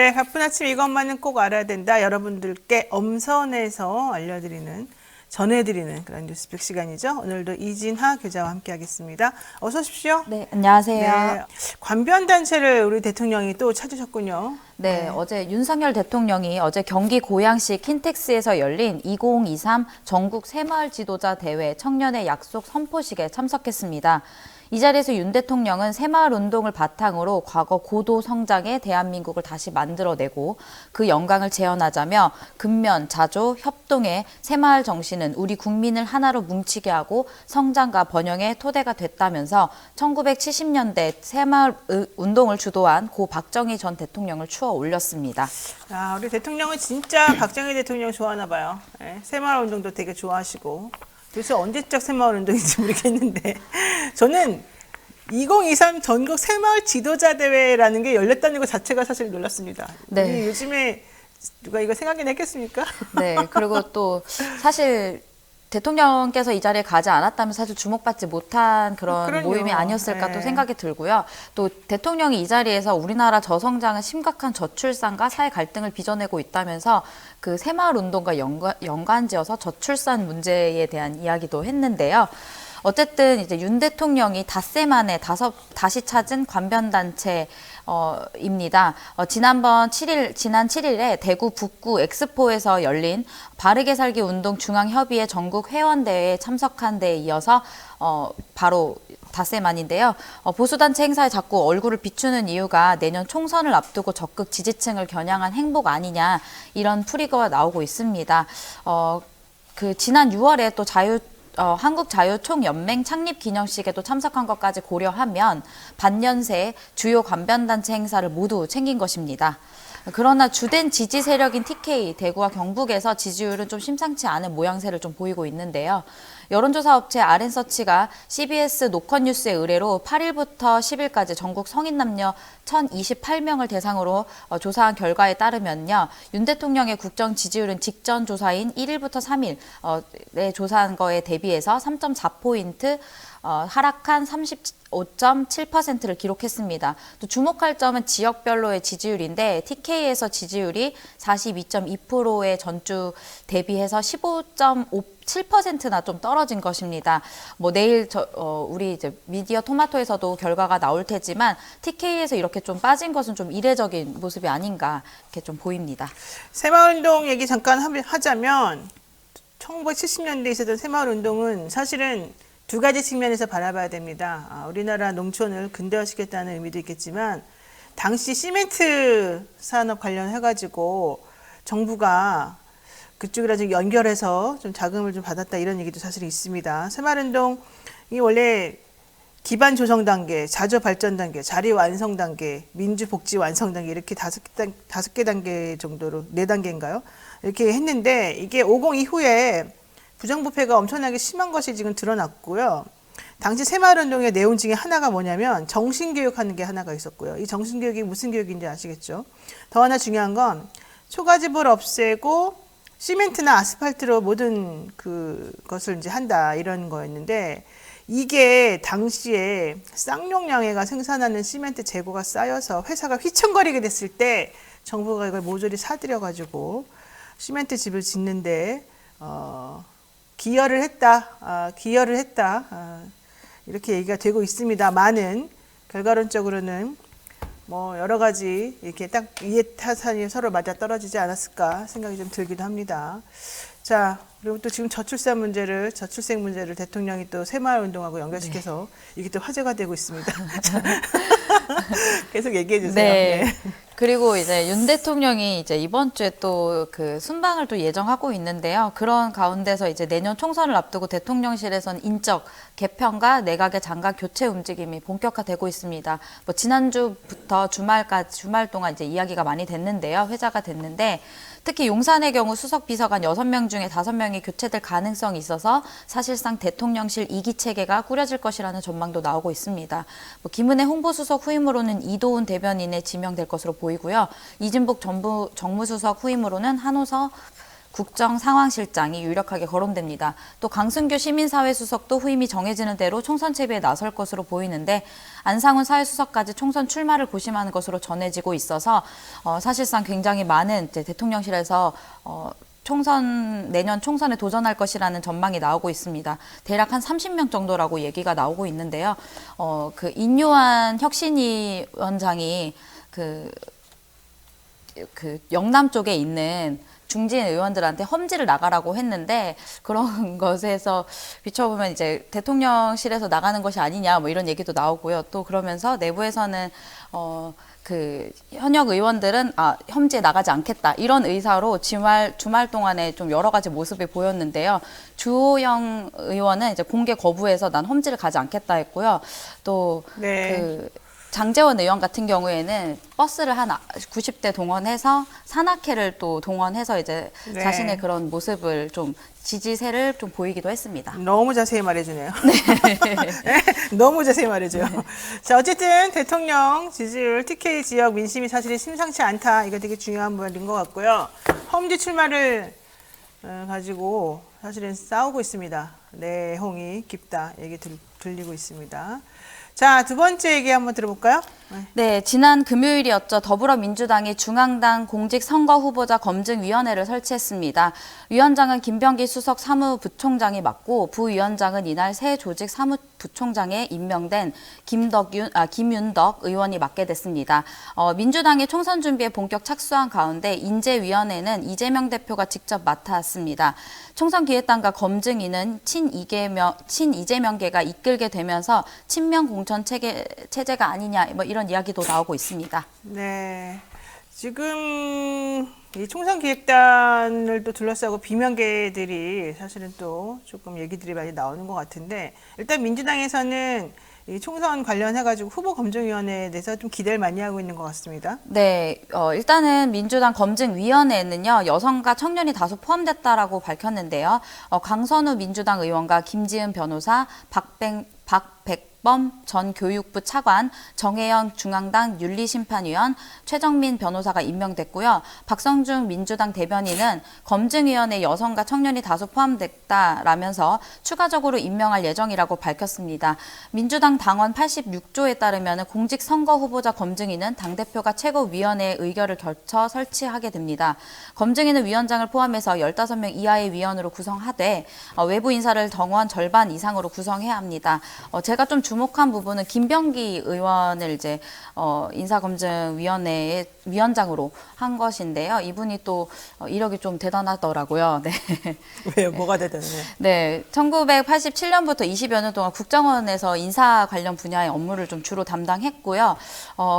네, 바쁜 아침 이것만은 꼭 알아야 된다. 여러분들께 엄선해서 전해드리는 그런 뉴스픽 시간이죠. 오늘도 이진하 교자와 함께하겠습니다. 어서 오십시오. 네, 안녕하세요. 네, 관변단체를 우리 대통령이 또 찾으셨군요. 네, 어제 윤석열 대통령이 어제 경기 고양시 킨텍스에서 열린 2023 전국 새마을 지도자 대회 청년의 약속 선포식에 참석했습니다. 이 자리에서 윤 대통령은 새마을 운동을 바탕으로 과거 고도 성장의 대한민국을 다시 만들어내고 그 영광을 재현하자며 근면, 자조, 협동의 새마을 정신은 우리 국민을 하나로 뭉치게 하고 성장과 번영의 토대가 됐다면서 1970년대 새마을 운동을 주도한 고 박정희 전 대통령을 추어 올렸습니다. 아, 우리 대통령은 진짜 박정희 대통령 좋아하나 봐요. 네, 새마을 운동도 되게 좋아하시고. 도대체 언제적 새마을 운동인지 모르겠는데 저는 2023 전국 새마을 지도자 대회라는 게 열렸다는 것 자체가 사실 놀랐습니다. 네. 우리 요즘에 누가 이거 생각이나 했겠습니까? 네, 그리고 또 사실 대통령께서 이 자리에 가지 않았다면 사실 주목받지 못한 그런 그럼요. 모임이 아니었을까 네. 또 생각이 들고요. 또 대통령이 이 자리에서 우리나라 저성장은 심각한 저출산과 사회 갈등을 빚어내고 있다면서 그 새마을 운동과 연관지어서 저출산 문제에 대한 이야기도 했는데요. 어쨌든 이제 윤 대통령이 닷새 만에 다시 찾은 관변단체 입니다. 지난 7일에 대구 북구 엑스포에서 열린 바르게 살기 운동 중앙협의회 전국 회원대회에 참석한 데에 이어서 바로 닷새 만인데요. 보수단체 행사에 자꾸 얼굴을 비추는 이유가 내년 총선을 앞두고 적극 지지층을 겨냥한 행복 아니냐 이런 풀이가 나오고 있습니다. 지난 6월에 또 한국자유총연맹 창립 기념식에도 참석한 것까지 고려하면 반년 새 주요 관변단체 행사를 모두 챙긴 것입니다. 그러나 주된 지지 세력인 TK, 대구와 경북에서 지지율은 좀 심상치 않은 모양새를 좀 보이고 있는데요. 여론조사 업체 RN서치가 CBS 노컷뉴스의 의뢰로 8일부터 10일까지 전국 성인 남녀 1,028명을 대상으로 조사한 결과에 따르면요. 윤 대통령의 국정 지지율은 직전 조사인 1일부터 3일에 조사한 거에 대비해서 3.4포인트 하락한 35.7%를 기록했습니다. 또 주목할 점은 지역별로의 지지율인데 TK에서 지지율이 42.2%의 전주 대비해서 15.7%나 좀 떨어진 것입니다. 뭐 내일 우리 이제 미디어 토마토에서도 결과가 나올 테지만 TK에서 이렇게 좀 빠진 것은 좀 이례적인 모습이 아닌가 이렇게 좀 보입니다. 새마을운동 얘기 잠깐 하자면 1970년대에 있었던 새마을운동은 사실은 두 가지 측면에서 바라봐야 됩니다. 우리나라 농촌을 근대화시켰다는 의미도 있겠지만 당시 시멘트 산업 관련해가지고 정부가 그쪽이랑 좀 연결해서 좀 자금을 좀 받았다 이런 얘기도 사실 있습니다. 새마을운동이 원래 기반 조성 단계, 자조 발전 단계, 자리 완성 단계, 민주 복지 완성 단계 이렇게 다섯 개 단계 정도로 4단계인가요? 이렇게 했는데 이게 50 이후에 부정부패가 엄청나게 심한 것이 지금 드러났고요. 당시 새마을운동의 내용 중에 하나가 뭐냐면 정신교육하는 게 하나가 있었고요. 이 정신교육이 무슨 교육인지 아시겠죠? 더 하나 중요한 건 초가집을 없애고 시멘트나 아스팔트로 모든 그것을 이제 한다 이런 거였는데 이게 당시에 쌍용양해가 생산하는 시멘트 재고가 쌓여서 회사가 휘청거리게 됐을 때 정부가 이걸 모조리 사들여가지고 시멘트 집을 짓는데 기여를 했다. 이렇게 얘기가 되고 있습니다만은 결과론적으로는 뭐 여러 가지 이렇게 딱 이해타산이 서로 맞아 떨어지지 않았을까 생각이 좀 들기도 합니다. 자, 그리고 또 지금 저출생 문제를 대통령이 또 새마을 운동하고 연결시켜서 이게 또 화제가 되고 있습니다. 계속 얘기해 주세요. 네. 네. 그리고 이제 윤 대통령이 이제 이번 주에 또 그 순방을 또 예정하고 있는데요. 그런 가운데서 이제 내년 총선을 앞두고 대통령실에서는 인적 개편과 내각의 장관 교체 움직임이 본격화되고 있습니다. 뭐 지난주부터 주말 동안 이제 이야기가 많이 됐는데요. 회자가 됐는데 특히 용산의 경우 수석 비서관 6명 중에 5명이 교체될 가능성이 있어서 사실상 대통령실 2기 체계가 꾸려질 것이라는 전망도 나오고 있습니다. 뭐 김은혜 홍보수석 후임으로는 이도훈 대변인에 지명될 것으로 보이고요. 이진복 정무수석 후임으로는 한호서 국정상황실장이 유력하게 거론됩니다. 또 강승규 시민사회수석도 후임이 정해지는 대로 총선 채비에 나설 것으로 보이는데 안상훈 사회수석까지 총선 출마를 고심하는 것으로 전해지고 있어서 사실상 굉장히 많은 이제 대통령실에서 내년 총선에 도전할 것이라는 전망이 나오고 있습니다. 대략 한 30명 정도라고 얘기가 나오고 있는데요. 그 인요한 혁신위원장이 그 영남 쪽에 있는 중진 의원들한테 험지를 나가라고 했는데 그런 것에서 비춰보면 이제 대통령실에서 나가는 것이 아니냐 뭐 이런 얘기도 나오고요. 또 그러면서 내부에서는 그 현역 의원들은 험지에 나가지 않겠다 이런 의사로 주말 동안에 좀 여러 가지 모습이 보였는데요. 주호영 의원은 이제 공개 거부해서 난 험지를 가지 않겠다 했고요. 또 그 장제원 의원 같은 경우에는 버스를 한 90대 동원해서 산악회를 또 동원해서 이제 자신의 그런 모습을 좀 지지세를 좀 보이기도 했습니다. 너무 자세히 말해주네요. 네. 너무 자세히 말해줘요. 자, 어쨌든 대통령 지지율, TK 지역 민심이 사실 심상치 않다. 이거 되게 중요한 부분인 것 같고요. 험지 출마를 가지고 사실은 싸우고 있습니다. 내홍이 깊다. 얘기 들리고 있습니다. 자, 두 번째 얘기 한번 들어볼까요? 네, 지난 금요일이었죠. 더불어민주당이 중앙당 공직선거후보자 검증위원회를 설치했습니다. 위원장은 김병기 수석 사무부총장이 맡고 부위원장은 이날 새 조직 사무부총장에 임명된 김윤덕 의원이 맡게 됐습니다. 민주당이 총선 준비에 본격 착수한 가운데 인재위원회는 이재명 대표가 직접 맡았습니다. 총선 기획단과 검증위는 친이재명계가 이끌게 되면서 친명 공천 체제가 아니냐 뭐 이런 이야기도 나오고 있습니다. 네, 지금 이 총선 기획단을 또 둘러싸고 비명계들이 사실은 또 조금 얘기들이 많이 나오는 것 같은데 일단 민주당에서는 이 총선 관련해가지고 후보 검증위원회에 대해서 좀 기대를 많이 하고 있는 것 같습니다. 네, 일단은 민주당 검증위원회는요, 여성과 청년이 다수 포함됐다라고 밝혔는데요. 강선우 민주당 의원과 김지은 변호사, 박백범 전 교육부 차관, 정혜영 중앙당 윤리심판위원, 최정민 변호사가 임명됐고요. 박성중 민주당 대변인은 검증위원회 여성과 청년이 다수 포함됐다라면서 추가적으로 임명할 예정이라고 밝혔습니다. 민주당 당원 86조에 따르면 공직선거후보자 검증위는 당대표가 최고위원회의 의결을 거쳐 설치하게 됩니다. 검증위는 위원장을 포함해서 15명 이하의 위원으로 구성하되 외부 인사를 당원 절반 이상으로 구성해야 합니다. 제가 좀 주목한 부분은 김병기 의원을 이제 인사검증위원회의 위원장으로 한 것인데요. 이분이 또 이력이 좀 대단하더라고요. 네. 왜요? 뭐가 대단해요? 네, 1987년부터 20여 년 동안 국정원에서 인사 관련 분야의 업무를 좀 주로 담당했고요.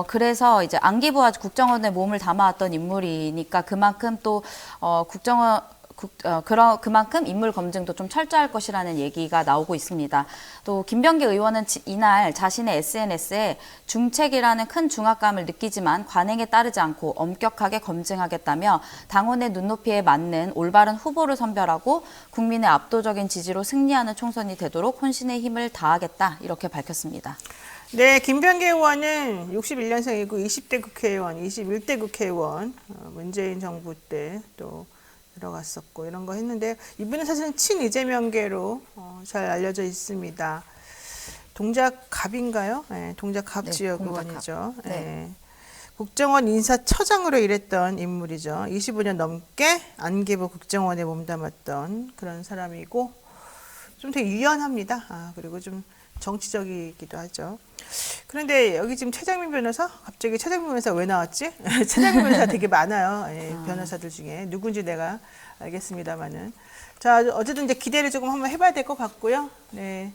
그래서 이제 안기부와 국정원에 몸을 담아왔던 인물이니까 그만큼 또 그만큼 인물 검증도 좀 철저할 것이라는 얘기가 나오고 있습니다. 또 김병기 의원은 이날 자신의 SNS에 중책이라는 큰 중압감을 느끼지만 관행에 따르지 않고 엄격하게 검증하겠다며 당원의 눈높이에 맞는 올바른 후보를 선별하고 국민의 압도적인 지지로 승리하는 총선이 되도록 혼신의 힘을 다하겠다 이렇게 밝혔습니다. 네, 김병기 의원은 61년생이고 20대 국회의원, 21대 국회의원, 문재인 정부 때 또 들어갔었고 이런 거 했는데 이분은 사실은 친이재명계로 잘 알려져 있습니다. 동작갑인가요? 네, 동작갑 네, 지역 동작갑. 의원이죠. 네. 네. 국정원 인사처장으로 일했던 인물이죠. 25년 넘게 안기부 국정원에 몸담았던 그런 사람이고 좀 되게 유연합니다. 그리고 좀 정치적이기도 하죠. 그런데 여기 지금 최장민 변호사? 갑자기 최장민 변호사 왜 나왔지? 최장민 변호사 되게 많아요. 변호사들 중에. 누군지 내가 알겠습니다만은. 자, 어쨌든 이제 기대를 조금 한번 해봐야 될 것 같고요. 네.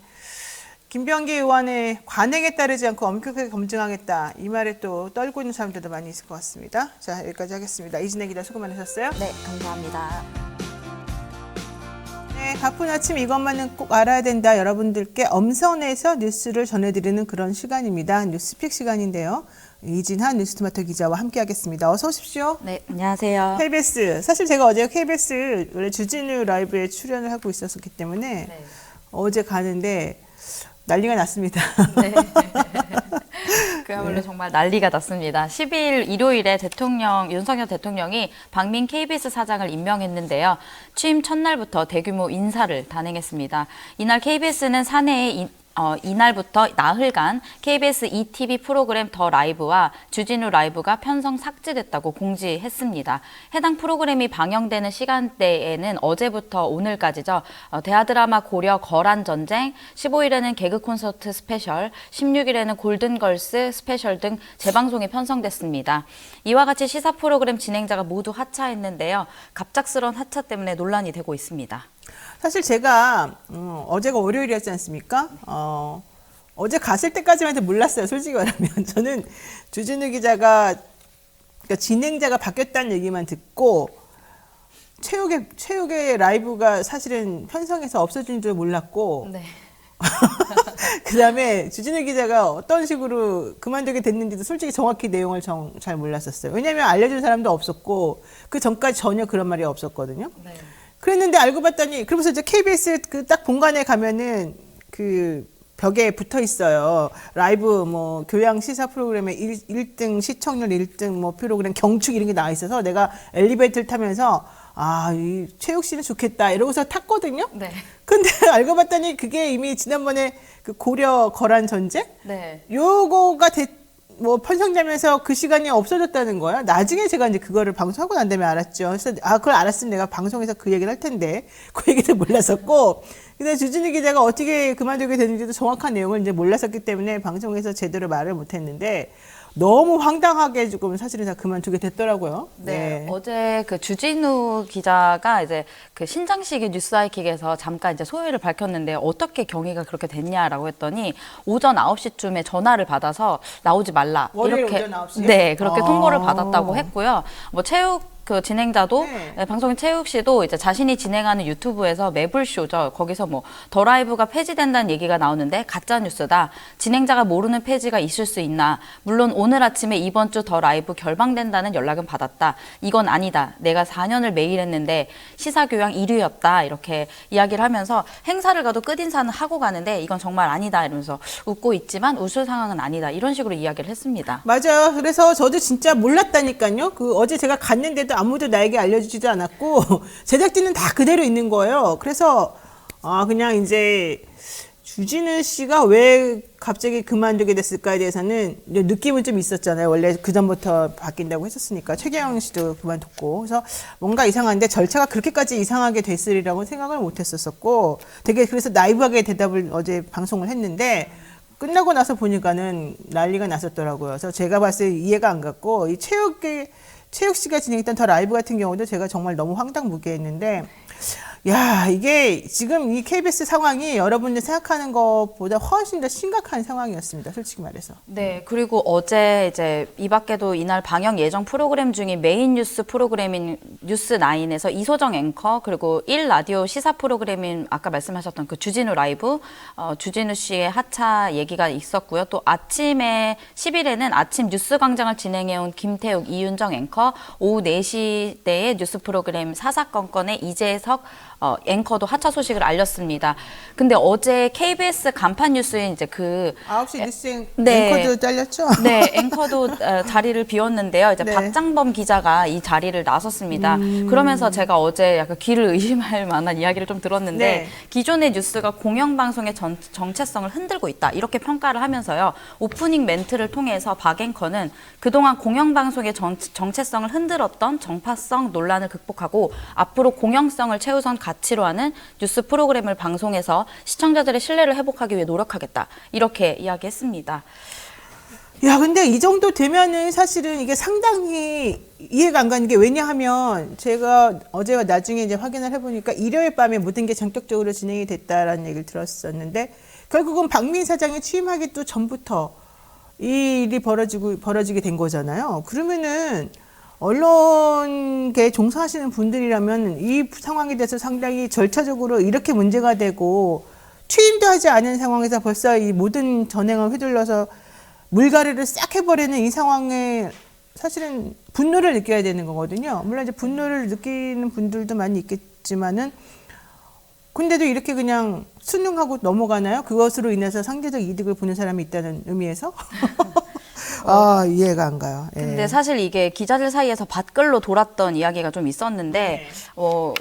김병기 의원의 관행에 따르지 않고 엄격하게 검증하겠다. 이 말에 또 떨고 있는 사람들도 많이 있을 것 같습니다. 자, 여기까지 하겠습니다. 이진혜 기자 수고 많으셨어요. 네, 감사합니다. 네, 바쁜 아침 이것만은 꼭 알아야 된다. 여러분들께 엄선해서 뉴스를 전해드리는 그런 시간입니다. 뉴스픽 시간인데요. 이진한 뉴스토마토 기자와 함께하겠습니다. 어서 오십시오. 네, 안녕하세요. KBS. 사실 제가 어제 KBS 원래 주진우 라이브에 출연을 하고 있었기 때문에 네. 어제 가는데 난리가 났습니다. 네. 그야말로 정말 난리가 났습니다. 12일 일요일에 윤석열 대통령이 박민 KBS 사장을 임명했는데요. 취임 첫날부터 대규모 인사를 단행했습니다. 이날 KBS는 사내에 이날부터 나흘간 KBS ETV 프로그램 더 라이브와 주진우 라이브가 편성 삭제됐다고 공지했습니다. 해당 프로그램이 방영되는 시간대에는 어제부터 오늘까지죠. 대하드라마 고려 거란 전쟁, 15일에는 개그 콘서트 스페셜, 16일에는 골든걸스 스페셜 등 재방송이 편성됐습니다. 이와 같이 시사 프로그램 진행자가 모두 하차했는데요. 갑작스러운 하차 때문에 논란이 되고 있습니다. 사실 제가 어제가 월요일이었지 않습니까? 어제 갔을 때까지만 해도 몰랐어요. 솔직히 말하면. 저는 주진우 기자가 그러니까 진행자가 바뀌었다는 얘기만 듣고 체육의 라이브가 사실은 편성해서 없어진 줄 몰랐고 네. 그다음에 주진우 기자가 어떤 식으로 그만두게 됐는지도 솔직히 정확히 내용을 잘 몰랐었어요. 왜냐하면 알려준 사람도 없었고 그 전까지 전혀 그런 말이 없었거든요. 네. 그랬는데 알고 봤더니 그러면서 이제 KBS 그 딱 본관에 가면은 그 벽에 붙어 있어요. 라이브 뭐 교양 시사 프로그램에 1등 시청률 1등 뭐 프로그램 경축 이런 게 나와 있어서 내가 엘리베이터를 타면서 이 최욱 씨는 좋겠다 이러고서 탔거든요. 네. 근데 알고 봤더니 그게 이미 지난번에 그 고려 거란 전쟁 네. 요거가 뭐 편성되면서 그 시간이 없어졌다는 거야. 나중에 제가 이제 그거를 방송하고 난 다음에 알았죠. 그래서 그걸 알았으면 내가 방송에서 그 얘기를 할 텐데 그 얘기도 몰랐었고. 근데 주진우 기자가 어떻게 그만두게 됐는지도 정확한 내용을 이제 몰랐었기 때문에 방송에서 제대로 말을 못했는데 너무 황당하게 조금 사실은 다 그만두게 됐더라고요. 네. 어제 그 주진우 기자가 이제 그 신장식의 뉴스하이킥에서 잠깐 이제 소회를 밝혔는데 어떻게 경위가 그렇게 됐냐라고 했더니 오전 9시쯤에 전화를 받아서 나오지 말라. 월요일 이렇게 오전 9시요? 네, 그렇게 통보를 받았다고 했고요. 뭐 체육 그 진행자도 네. 방송인 체육 씨도 이제 자신이 진행하는 유튜브에서 매불쇼죠. 거기서 뭐 더 라이브가 폐지된다는 얘기가 나오는데 가짜 뉴스다. 진행자가 모르는 폐지가 있을 수 있나. 물론 오늘 아침에 이번 주 더 라이브 결방된다는 연락은 받았다. 이건 아니다. 내가 4년을 매일 했는데 시사교양 1위였다. 이렇게 이야기를 하면서 행사를 가도 끝인사는 하고 가는데 이건 정말 아니다. 이러면서 웃고 있지만 웃을 상황은 아니다. 이런 식으로 이야기를 했습니다. 맞아요. 그래서 저도 진짜 몰랐다니까요. 그 어제 제가 갔는데도 아무도 나에게 알려주지도 않았고 제작진은 다 그대로 있는 거예요. 그래서 그냥 이제 주진우 씨가 왜 갑자기 그만두게 됐을까에 대해서는 느낌은 좀 있었잖아요. 원래 그전부터 바뀐다고 했었으니까. 최경영 씨도 그만뒀고. 그래서 뭔가 이상한데 절차가 그렇게까지 이상하게 됐으리라고 생각을 못 했었고 되게 그래서 나이브하게 대답을 어제 방송을 했는데 끝나고 나서 보니까는 난리가 났었더라고요. 그래서 제가 봤을 때 이해가 안 갔고 이 체육 씨가 진행했던 더 라이브 같은 경우도 제가 정말 너무 황당무계했는데 야, 이게 지금 이 KBS 상황이 여러분들 생각하는 것보다 훨씬 더 심각한 상황이었습니다. 솔직히 말해서. 네, 그리고 어제 이제 이 밖에도 이날 방영 예정 프로그램 중인 메인 뉴스 프로그램인 뉴스9에서 이소정 앵커 그리고 1라디오 시사 프로그램인 아까 말씀하셨던 그 주진우 라이브 주진우 씨의 하차 얘기가 있었고요. 또 아침에 10일에는 아침 뉴스 광장을 진행해온 김태욱, 이윤정 앵커 오후 4시대의 뉴스 프로그램 사사건건의 이재석 앵커도 하차 소식을 알렸습니다. 근데 어제 KBS 간판 뉴스에 이제 9시 뉴스 네. 앵커도 잘렸죠? 네, 앵커도 자리를 비웠는데요. 이제 네. 박장범 기자가 이 자리를 나섰습니다. 그러면서 제가 어제 약간 귀를 의심할 만한 이야기를 좀 들었는데 네. 기존의 뉴스가 공영방송의 정체성을 흔들고 있다. 이렇게 평가를 하면서요. 오프닝 멘트를 통해서 박 앵커는 그동안 공영방송의 정체성을 흔들었던 정파성 논란을 극복하고 앞으로 공영성을 최우선 가치로 하는 뉴스 프로그램을 방송해서 시청자들의 신뢰를 회복하기 위해 노력하겠다. 이렇게 이야기했습니다. 야, 근데 이 정도 되면은 사실은 이게 상당히 이해가 안 가는 게 왜냐하면 제가 어제와 나중에 이제 확인을 해보니까 일요일 밤에 모든 게 전격적으로 진행이 됐다라는 얘기를 들었었는데 결국은 박민 사장이 취임하기 또 전부터 이 일이 벌어지게 된 거잖아요. 그러면은 언론계에 종사하시는 분들이라면 이 상황에 대해서 상당히 절차적으로 이렇게 문제가 되고 취임도 하지 않은 상황에서 벌써 이 모든 전행을 휘둘러서 물갈이를 싹 해버리는 이 상황에 사실은 분노를 느껴야 되는 거거든요. 물론 이제 분노를 느끼는 분들도 많이 있겠지만은 근데도 이렇게 그냥 순응하고 넘어가나요? 그것으로 인해서 상대적 이득을 보는 사람이 있다는 의미에서? 이해가 안 가요. 예. 근데 사실 이게 기자들 사이에서 밭글로 돌았던 이야기가 좀 있었는데,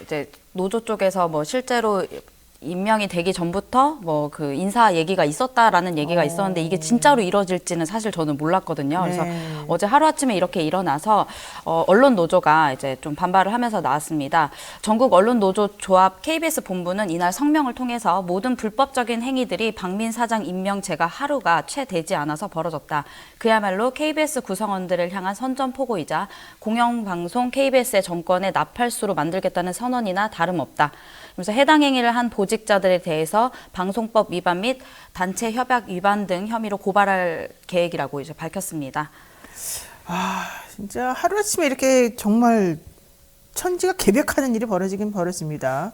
이제 노조 쪽에서 뭐 실제로 임명이 되기 전부터 뭐 그 인사 얘기가 있었다라는 얘기가 있었는데 이게 진짜로 이뤄질지는 사실 저는 몰랐거든요. 그래서 어제 하루아침에 이렇게 일어나서 언론 노조가 이제 좀 반발을 하면서 나왔습니다. 전국 언론 노조 조합 KBS 본부는 이날 성명을 통해서 모든 불법적인 행위들이 박민 사장 임명제가 하루가 채 되지 않아서 벌어졌다. 그야말로 KBS 구성원들을 향한 선전포고이자 공영방송 KBS의 정권의 나팔수로 만들겠다는 선언이나 다름없다. 그래서 해당 행위를 한 보직자들에 대해서 방송법 위반 및 단체 협약 위반 등 혐의로 고발할 계획이라고 이제 밝혔습니다. 진짜 하루아침에 이렇게 정말 천지가 개벽하는 일이 벌어지긴 벌어집니다.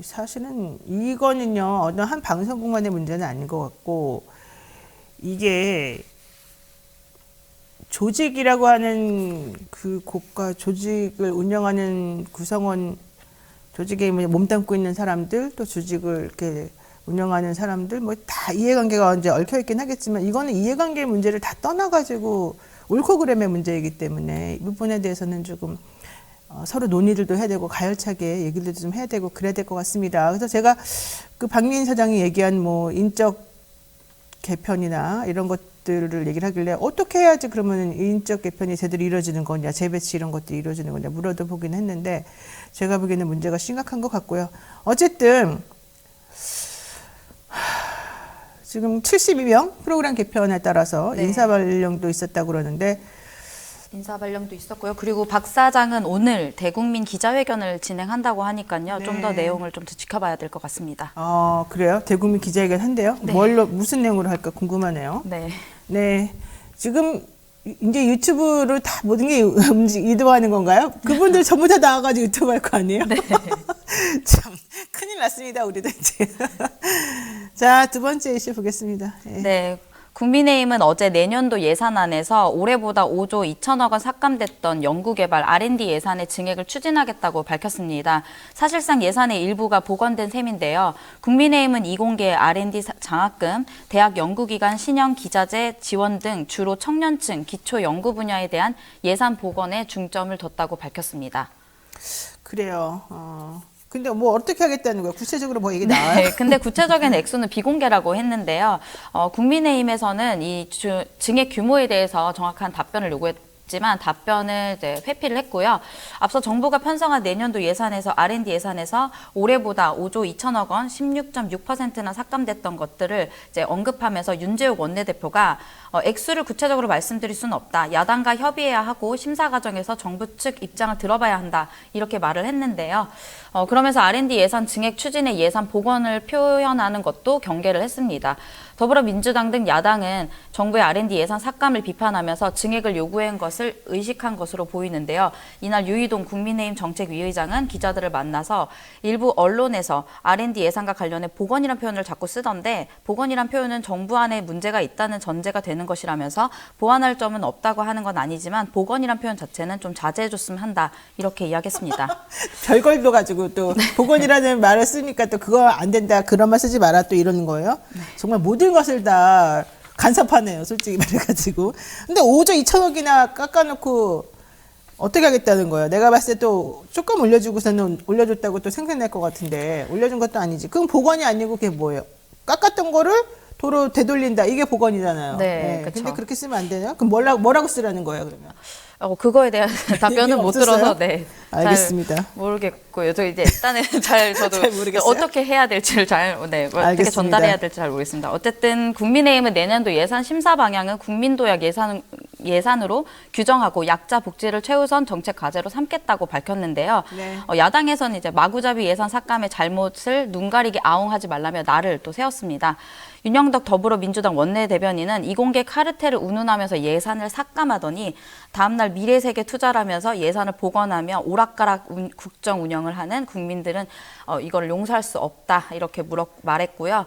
사실은 이거는요, 어느 한 방송국만의 문제는 아닌 것 같고, 이게 조직이라고 하는 그 국가 조직을 운영하는 구성원, 조직에 몸담고 있는 사람들, 또 조직을 이렇게 운영하는 사람들, 뭐 다 이해관계가 이제 얽혀 있긴 하겠지만, 이거는 이해관계 문제를 다 떠나가지고 옳고 그름의 문제이기 때문에 이 부분에 대해서는 조금 서로 논의들도 해야 되고 가열차게 얘기들도 좀 해야 되고 그래야 될 것 같습니다. 그래서 제가 그 박민 사장이 얘기한 뭐 인적 개편이나 이런 것들을 얘기를 하길래 어떻게 해야지 그러면 인적 개편이 제대로 이루어지는 거냐, 재배치 이런 것들이 이루어지는 거냐 물어도 보긴 했는데 제가 보기에는 문제가 심각한 것 같고요. 어쨌든 지금 72명 프로그램 개편에 따라서 인사 발령도 있었다고 그러는데 인사 발령도 있었고요. 그리고 박 사장은 오늘 대국민 기자회견을 진행한다고 하니까요. 좀 더 내용을 좀 더 지켜봐야 될 것 같습니다. 그래요? 대국민 기자회견 한대요? 네. 무슨 내용으로 할까 궁금하네요. 네. 지금 이제 유튜브로 다 모든 게 이동하는 건가요? 그분들 전부 다 나와가지고 유튜브 할 거 아니에요? 네. 참 큰일 났습니다. 우리도 이제. 자, 두 번째 이슈 보겠습니다. 네. 국민의힘은 어제 내년도 예산안에서 올해보다 5조 2천억 원 삭감됐던 연구개발 R&D 예산의 증액을 추진하겠다고 밝혔습니다. 사실상 예산의 일부가 복원된 셈인데요. 국민의힘은 이공계 R&D 장학금, 대학 연구기관 신형 기자재 지원 등 주로 청년층, 기초 연구 분야에 대한 예산 복원에 중점을 뒀다고 밝혔습니다. 그래요. 근데 뭐 어떻게 하겠다는 거예요? 구체적으로 뭐 얘기 나와요? 네, 근데 구체적인 액수는 비공개라고 했는데요. 국민의힘에서는 이 증액 규모에 대해서 정확한 답변을 요구했지만 답변을 이제 회피를 했고요. 앞서 정부가 편성한 내년도 예산에서 R&D 예산에서 올해보다 5조 2천억 원, 16.6%나 삭감됐던 것들을 이제 언급하면서 윤재욱 원내대표가 액수를 구체적으로 말씀드릴 수는 없다. 야당과 협의해야 하고 심사 과정에서 정부 측 입장을 들어봐야 한다. 이렇게 말을 했는데요. 그러면서 R&D 예산 증액 추진의 예산 복원을 표현하는 것도 경계를 했습니다. 더불어민주당 등 야당은 정부의 R&D 예산 삭감을 비판하면서 증액을 요구한 것을 의식한 것으로 보이는데요. 이날 유희동 국민의힘 정책위의장은 기자들을 만나서 일부 언론에서 R&D 예산과 관련해 복원이란 표현을 자꾸 쓰던데 복원이란 표현은 정부 안에 문제가 있다는 전제가 되는 것이라면서 보완할 점은 없다고 하는 건 아니지만 복원이란 표현 자체는 좀 자제해줬으면 한다. 이렇게 이야기했습니다. 별걸도 가지고 또 복원이라는 말을 쓰니까 또 그거 안 된다. 그런 말 쓰지 마라 또 이러는 거예요. 정말 모든 것을 다 간섭하네요. 솔직히 말해가지고. 근데 5조 2천억이나 깎아놓고 어떻게 하겠다는 거예요? 내가 봤을 때 또 조금 올려주고서는 올려줬다고 또 생각날 것 같은데 올려준 것도 아니지. 그럼 복원이 아니고 그게 뭐예요? 깎았던 거를 도로 되돌린다. 이게 복원이잖아요. 네, 그쵸. 근데 그렇게 쓰면 안 되나요? 그럼 뭐라고 쓰라는 거예요, 그러면? 그거에 대한 답변은 못 없었어요? 들어서 네, 알겠습니다. 잘 모르겠고요. 저 이제 일단은 저도 잘 모르겠어요? 어떻게 해야 될지를 어떻게 알겠습니다. 전달해야 될지 잘 모르겠습니다. 어쨌든 국민의힘은 내년도 예산 심사 방향은 국민도약 예산으로 규정하고 약자 복지를 최우선 정책 과제로 삼겠다고 밝혔는데요. 네. 야당에서는 이제 마구잡이 예산 삭감의 잘못을 눈 가리게 아웅하지 말라며 날을 또 세웠습니다. 윤영덕 더불어민주당 원내대변인은 이공계 카르텔을 운운하면서 예산을 삭감하더니 다음날 미래세계 투자라면서 예산을 복원하며 오락가락 국정 운영을 하는 국민들은 이걸 용서할 수 없다 이렇게 말했고요.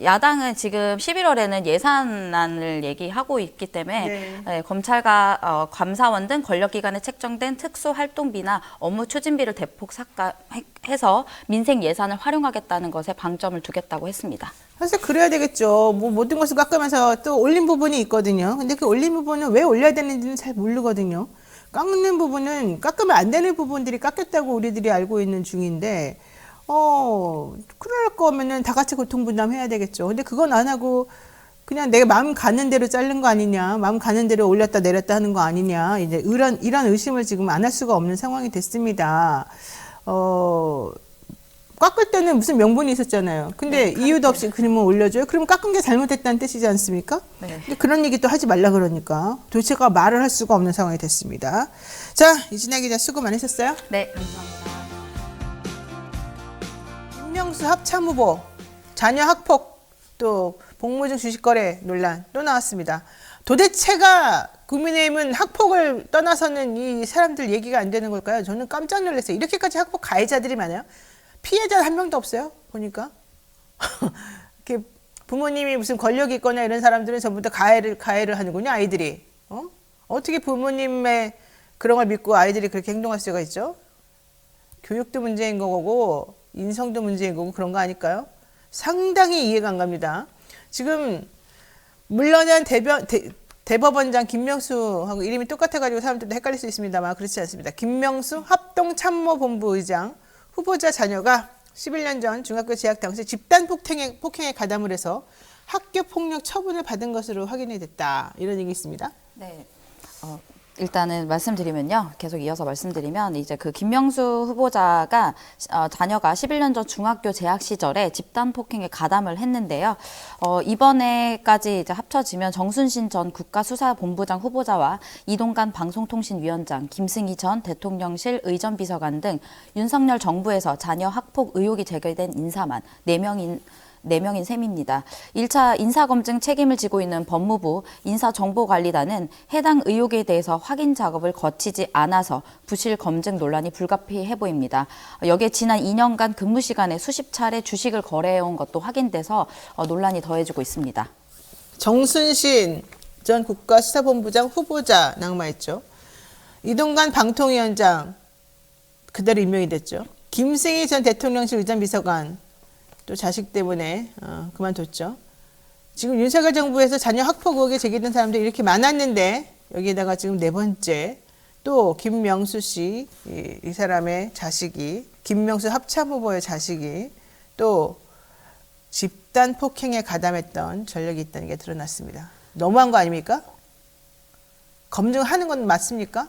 야당은 지금 11월에는 예산안을 얘기하고 있기 때문에 네, 검찰과 감사원 등 권력기관에 책정된 특수활동비나 업무 추진비를 대폭 삭감해서 민생 예산을 활용하겠다는 것에 방점을 두겠다고 했습니다. 사실 그래야 되겠죠. 뭐 모든 것을 깎으면서 또 올린 부분이 있거든요. 근데 그 올린 부분은 왜 올려야 되는지는 잘 모르거든요. 깎는 부분은 깎으면 안 되는 부분들이 깎였다고 우리들이 알고 있는 중인데 그럴 거면은 다 같이 고통 분담해야 되겠죠. 근데 그건 안 하고 그냥 내가 마음 가는 대로 자른 거 아니냐, 마음 가는 대로 올렸다 내렸다 하는 거 아니냐, 이제 이런 의심을 지금 안 할 수가 없는 상황이 됐습니다. 깎을 때는 무슨 명분이 있었잖아요. 근데 이유도 없이 그러면 올려줘요? 그러면 깎은 게 잘못됐다는 뜻이지 않습니까? 네. 근데 그런 얘기 또 하지 말라 그러니까 도대체가 말을 할 수가 없는 상황이 됐습니다. 자, 이진아 기자 수고 많으셨어요. 네, 감사합니다. 김명수 합참후보 자녀 학폭 또 복무중 주식거래 논란 또 나왔습니다. 도대체가 국민의힘은 학폭을 떠나서는 이 사람들 얘기가 안 되는 걸까요? 저는 깜짝 놀랐어요. 이렇게까지 학폭 가해자들이 많아요. 피해자 한 명도 없어요. 보니까 이렇게 부모님이 무슨 권력이 있거나 이런 사람들은 전부 다 가해를 하는군요. 아이들이 어떻게 부모님의 그런 걸 믿고 아이들이 그렇게 행동할 수가 있죠? 교육도 문제인 거고 인성도 문제인 거고 그런 거 아닐까요? 상당히 이해가 안 갑니다. 지금 물러난 대법원장 김명수하고 이름이 똑같아가지고 사람들도 헷갈릴 수 있습니다만 그렇지 않습니다. 김명수 합동참모본부 의장 후보자 자녀가 11년 전 중학교 재학 당시 집단 폭행에 가담을 해서 학교 폭력 처분을 받은 것으로 확인이 됐다. 이런 얘기 있습니다. 네. 일단은 말씀드리면요. 계속 이어서 말씀드리면 이제 그 김명수 후보자가 자녀가 11년 전 중학교 재학 시절에 집단 폭행에 가담을 했는데요. 이번에까지 이제 합쳐지면 정순신 전 국가수사본부장 후보자와 이동관 방송통신위원장, 김승희 전 대통령실 의전비서관 등 윤석열 정부에서 자녀 학폭 의혹이 제기된 인사만 4명인 셈입니다. 1차 인사검증 책임을 지고 있는 법무부 인사정보관리단은 해당 의혹에 대해서 확인 작업을 거치지 않아서 부실 검증 논란이 불가피해 보입니다. 여기에 지난 2년간 근무 시간에 수십 차례 주식을 거래해온 것도 확인돼서 논란이 더해지고 있습니다. 정순신 전 국가수사본부장 후보자 낙마했죠. 이동관 방통위원장 그대로 임명이 됐죠. 김승희 전 대통령실 의전비서관 또 자식 때문에 그만뒀죠. 지금 윤석열 정부에서 자녀 학폭 의혹에 제기된 사람들이 이렇게 많았는데 여기에다가 지금 4번째 또 김명수 씨, 이 사람의 자식이 김명수 합참후보의 자식이 또 집단 폭행에 가담했던 전력이 있다는 게 드러났습니다. 너무한 거 아닙니까? 검증하는 건 맞습니까?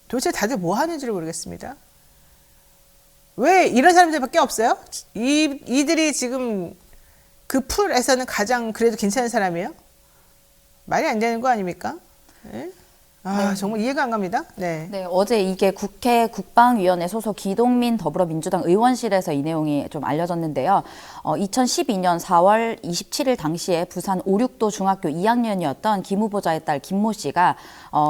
도대체 다들 뭐 하는지를 모르겠습니다. 왜 이런 사람들밖에 없어요? 이들이 지금 그 풀에서는 가장 그래도 괜찮은 사람이에요? 말이 안 되는 거 아닙니까? 네? 네. 정말 이해가 안 갑니다. 네. 네, 어제 이게 국회 국방위원회 소속 기동민 더불어민주당 의원실에서 이 내용이 좀 알려졌는데요. 2012년 4월 27일 당시에 부산 5, 6도 중학교 2학년이었던 김 후보자의 딸 김모 씨가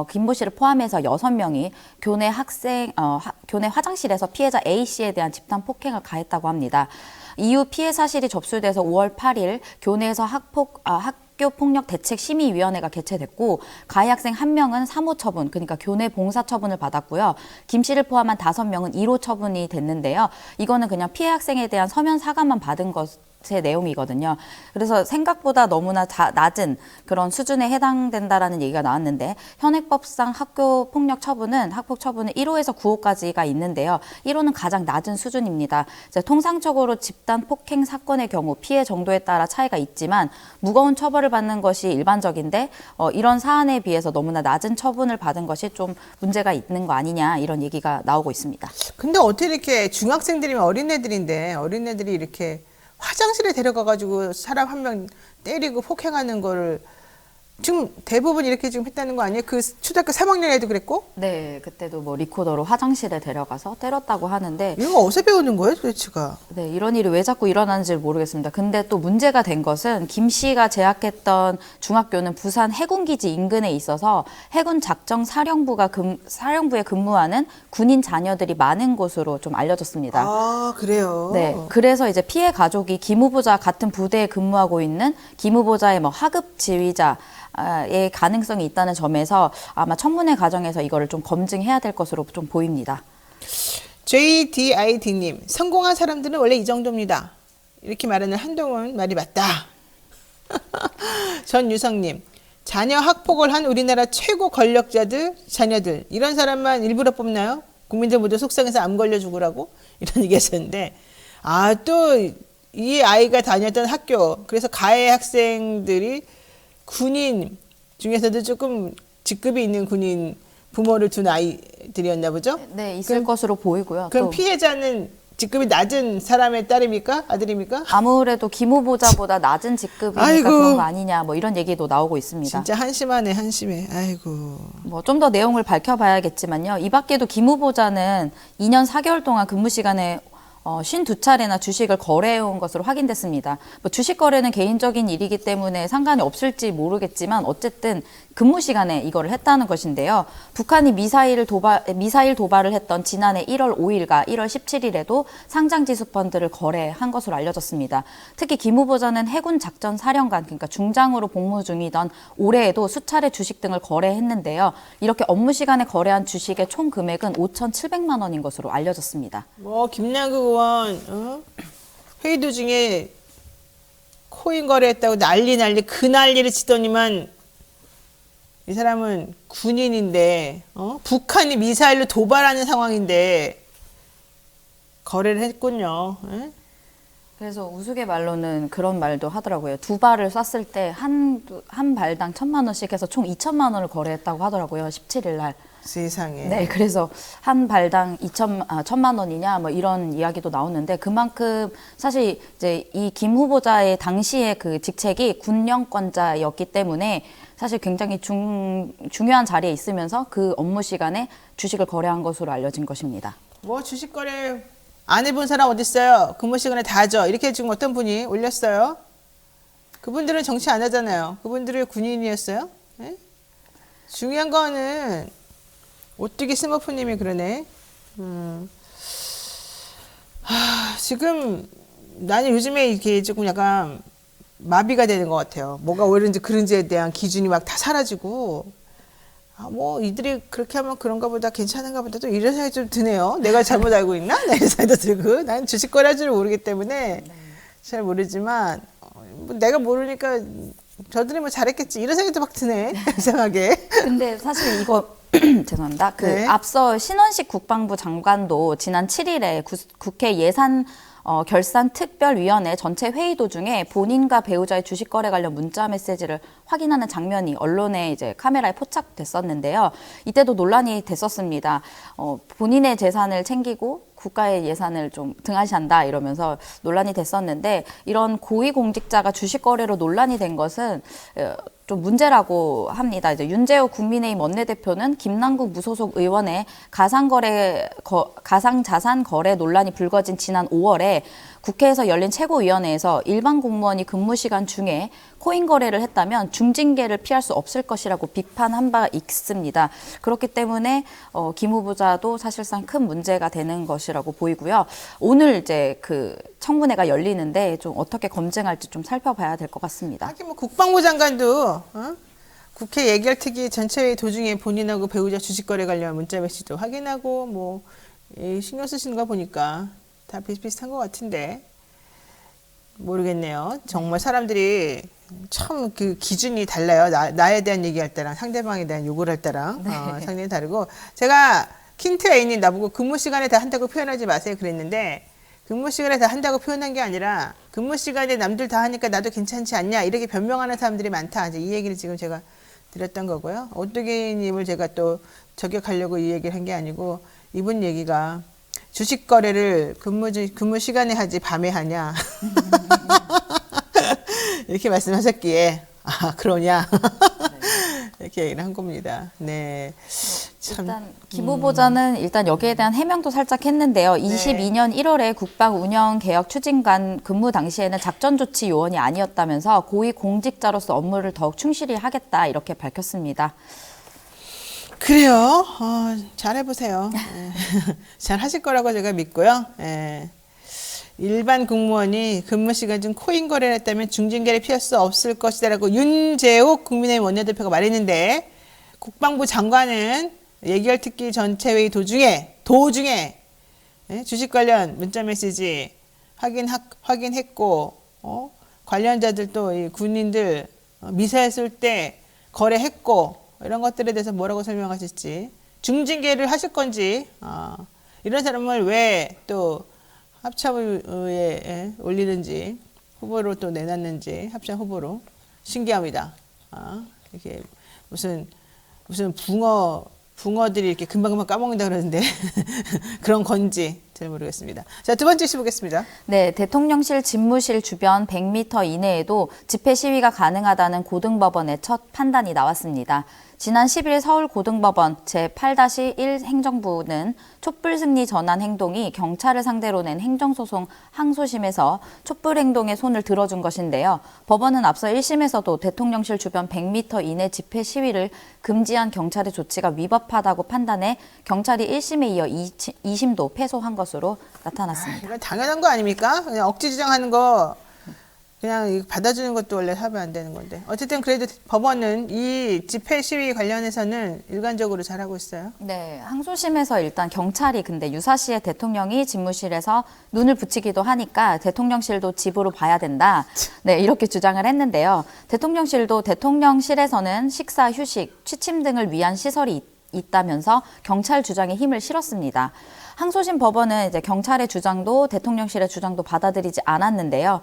김모 씨를 포함해서 6명이 교내 화장실에서 피해자 A 씨에 대한 집단 폭행을 가했다고 합니다. 이후 피해 사실이 접수돼서 5월 8일 교내에서 학교폭력대책심의위원회가 개최됐고 가해 학생 1명은 3호 처분, 그러니까 교내 봉사 처분을 받았고요. 김 씨를 포함한 5명은 1호 처분이 됐는데요. 이거는 그냥 피해 학생에 대한 서면 사과만 받은 것의 내용이거든요. 그래서 생각보다 너무나 낮은 그런 수준에 해당된다라는 얘기가 나왔는데 현행법상 학교폭력 처분은 학폭 처분은 1호에서 9호까지가 있는데요. 1호는 가장 낮은 수준입니다. 이제 통상적으로 집단 폭행 사건의 경우 피해 정도에 따라 차이가 있지만 무거운 처벌을 받는 것이 일반적인데 이런 사안에 비해서 너무나 낮은 처분을 받은 것이 좀 문제가 있는 거 아니냐 이런 얘기가 나오고 있습니다. 근데 어떻게 이렇게 중학생들이면 어린애들인데 어린애들이 이렇게 화장실에 데려가가지고 사람 한 명 때리고 폭행하는 거를 지금 대부분 이렇게 지금 했다는 거 아니에요? 그 초등학교 3학년 애도 그랬고? 네, 그때도 뭐 리코더로 화장실에 데려가서 때렸다고 하는데 이거 어디서 배우는 거예요, 도대체가? 네, 이런 일이 왜 자꾸 일어나는지 모르겠습니다. 근데 또 문제가 된 것은 김 씨가 재학했던 중학교는 부산 해군기지 인근에 있어서 해군 작정 사령부에 근무하는 군인 자녀들이 많은 곳으로 좀 알려졌습니다. 아, 그래요? 네, 그래서 이제 피해 가족이 김 후보자 같은 부대에 근무하고 있는 김 후보자의 뭐 하급 지휘자 가능성이 있다는 점에서 아마 청문회 과정에서 이거를 좀 검증해야 될 것으로 좀 보입니다. JDID님, 성공한 사람들은 원래 이 정도입니다. 이렇게 말하는 한동훈 말이 맞다. 전유성님, 자녀 학폭을 한 우리나라 최고 권력자들, 자녀들, 이런 사람만 일부러 뽑나요? 국민들 모두 속상해서 암 걸려 죽으라고? 이런 얘기 하셨는데, 또 이 아이가 다녔던 학교, 그래서 가해 학생들이 군인 중에서도 조금 직급이 있는 군인 부모를 둔 아이들이었나 보죠? 네, 있을 것으로 보이고요. 그럼 또 피해자는 직급이 낮은 사람의 딸입니까? 아들입니까? 아무래도 김 후보자보다 낮은 직급이니까 아이고. 그런 거 아니냐 뭐 이런 얘기도 나오고 있습니다. 진짜 한심하네, 한심해. 아이고. 뭐 좀 더 내용을 밝혀봐야겠지만요. 이 밖에도 김 후보자는 2년 4개월 동안 근무 시간에 52차례나 주식을 거래해온 것으로 확인됐습니다. 뭐 주식 거래는 개인적인 일이기 때문에 상관이 없을지 모르겠지만 어쨌든 근무 시간에 이거를 했다는 것인데요. 북한이 미사일 도발을 했던 지난해 1월 5일과 1월 17일에도 상장지수 펀드를 거래한 것으로 알려졌습니다. 특히 김 후보자는 해군 작전 사령관, 그러니까 중장으로 복무 중이던 올해에도 수차례 주식 등을 거래했는데요. 이렇게 업무 시간에 거래한 주식의 총 금액은 5,700만 원인 것으로 알려졌습니다. 김남국 의원, 회의 도중에 코인 거래했다고 난리 그 난리를 치더니만 이 사람은 군인인데, 북한이 미사일로 도발하는 상황인데 거래를 했군요. 그래서 우스갯말로는 그런 말도 하더라고요. 두 발을 쐈을 때 한 발당 1,000만 원씩 해서 총 2천만 원을 거래했다고 하더라고요. 17일 날. 세상에. 네, 그래서 한 발당 1,000만 원이냐 뭐 이런 이야기도 나오는데 그만큼 사실 이제 이 김 후보자의 당시의 그 직책이 군령권자였기 때문에 사실 굉장히 중요한 자리에 있으면서 그 업무 시간에 주식을 거래한 것으로 알려진 것입니다. 주식 거래 안 해본 사람 어디 있어요? 근무 시간에 다 하죠. 이렇게 지금 어떤 분이 올렸어요? 그분들은 정치 안 하잖아요. 그분들이 군인이었어요? 네? 중요한 거는 오뚜기 스머프님이 그러네. 지금 나는 요즘에 이렇게 조금 약간 마비가 되는 것 같아요. 뭐가 옳은지 그른지에 대한 기준이 막 다 사라지고, 이들이 그렇게 하면 그런가 보다, 괜찮은가 보다, 또 이런 생각이 좀 드네요. 내가 잘못 알고 있나? 이런 생각도 들고. 나는 주식 거래할 줄 모르기 때문에 잘 모르지만, 내가 모르니까 저들이 뭐 잘했겠지. 이런 생각도 막 드네. 이상하게. 근데 사실 이거 죄송합니다. 네. 앞서 신원식 국방부 장관도 지난 7일에 국회 결산특별위원회 전체 회의 도중에 본인과 배우자의 주식 거래 관련 문자 메시지를 확인하는 장면이 언론에 이제 카메라에 포착됐었는데요. 이때도 논란이 됐었습니다. 본인의 재산을 챙기고 국가의 예산을 좀 등한시한다 이러면서 논란이 됐었는데 이런 고위공직자가 주식 거래로 논란이 된 것은 좀 문제라고 합니다. 이제 윤재호 국민의힘 원내대표는 김남국 무소속 의원의 가상자산 거래 논란이 불거진 지난 5월에 국회에서 열린 최고위원회에서 일반 공무원이 근무 시간 중에 코인 거래를 했다면 중징계를 피할 수 없을 것이라고 비판한 바 있습니다. 그렇기 때문에 김 후보자도 사실상 큰 문제가 되는 것이라고 보이고요. 오늘 이제 그 청문회가 열리는데 좀 어떻게 검증할지 좀 살펴봐야 될 것 같습니다. 하긴 국방부 장관도 국회 예결특위 전체회의 도중에 본인하고 배우자 주식거래 관련 문자 메시지도 확인하고 신경 쓰시는 거 보니까 다 비슷비슷한 것 같은데 모르겠네요. 정말 사람들이 참 그 기준이 달라요. 나에 대한 얘기할 때랑 상대방에 대한 요구를 할 때랑 상당히 다르고 제가 킨트 애인이 나보고 근무 시간에 다 한다고 표현하지 마세요 그랬는데 근무 시간에 다 한다고 표현한 게 아니라 근무 시간에 남들 다 하니까 나도 괜찮지 않냐 이렇게 변명하는 사람들이 많다. 이제 이 얘기를 지금 제가 드렸던 거고요. 오뚜기님을 제가 또 저격하려고 이 얘기를 한 게 아니고 이분 얘기가 주식 거래를 근무 시간에 하지 밤에 하냐 이렇게 말씀하셨기에 그러냐 이렇게 얘기를 한 겁니다. 네. 일단 김 후보자는 일단 여기에 대한 해명도 살짝 했는데요. 22년 1월에 국방운영개혁 추진관 근무 당시에는 작전조치 요원이 아니었다면서 고위 공직자로서 업무를 더욱 충실히 하겠다 이렇게 밝혔습니다. 그래요. 잘 해보세요. 잘 하실 거라고 제가 믿고요. 일반 공무원이 근무 시간 중 코인 거래를 했다면 중징계를 피할 수 없을 것이다라고 윤재욱 국민의힘 원내대표가 말했는데 국방부 장관은 예결 특기 전체회의 도중에 주식 관련 문자 메시지 확인했고 관련자들 또 이 군인들 미사일 쏠 때 거래했고 이런 것들에 대해서 뭐라고 설명하실지 중징계를 하실 건지 이런 사람을 왜 또 합참의회에 올리는지 후보로 또 내놨는지 합참 후보로 신기합니다. 이게 무슨 붕어들이 이렇게 금방금방 까먹는다 그러는데 그런 건지 잘 모르겠습니다. 자, 두 번째 이슈 보겠습니다. 네, 대통령실 집무실 주변 100m 이내에도 집회 시위가 가능하다는 고등법원의 첫 판단이 나왔습니다. 지난 10일 서울고등법원 제8-1 행정부는 촛불승리 전환 행동이 경찰을 상대로 낸 행정소송 항소심에서 촛불 행동에 손을 들어준 것인데요. 법원은 앞서 1심에서도 대통령실 주변 100m 이내 집회 시위를 금지한 경찰의 조치가 위법하다고 판단해 경찰이 1심에 이어 2심도 패소한 것으로 나타났습니다. 이건 당연한 거 아닙니까? 그냥 억지 주장하는 거 그냥 받아주는 것도 원래 하면 안 되는 건데. 어쨌든 그래도 법원은 이 집회 시위 관련해서는 일관적으로 잘하고 있어요. 네, 항소심에서 일단 경찰이 근데 유사시에 대통령이 집무실에서 눈을 붙이기도 하니까 대통령실도 집으로 봐야 된다. 네, 이렇게 주장을 했는데요. 대통령실도 대통령실에서는 식사, 휴식, 취침 등을 위한 시설이 있다면서 경찰 주장에 힘을 실었습니다. 항소심 법원은 이제 경찰의 주장도 대통령실의 주장도 받아들이지 않았는데요.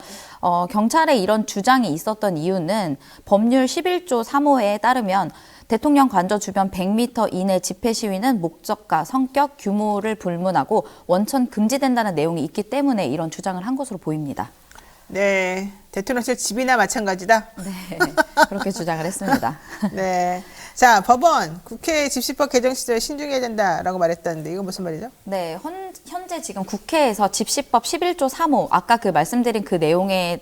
경찰의 이런 주장이 있었던 이유는 법률 11조 3호에 따르면 대통령 관저 주변 100m 이내 집회 시위는 목적과 성격, 규모를 불문하고 원천 금지된다는 내용이 있기 때문에 이런 주장을 한 것으로 보입니다. 네, 대통령실 집이나 마찬가지다. 네, 그렇게 주장을 했습니다. 네. 자, 법원 국회 집시법 개정 시절에 신중해야 된다라고 말했다는데 이건 무슨 말이죠? 네, 현재 지금 국회에서 집시법 11조 3호 아까 그 말씀드린 그 내용에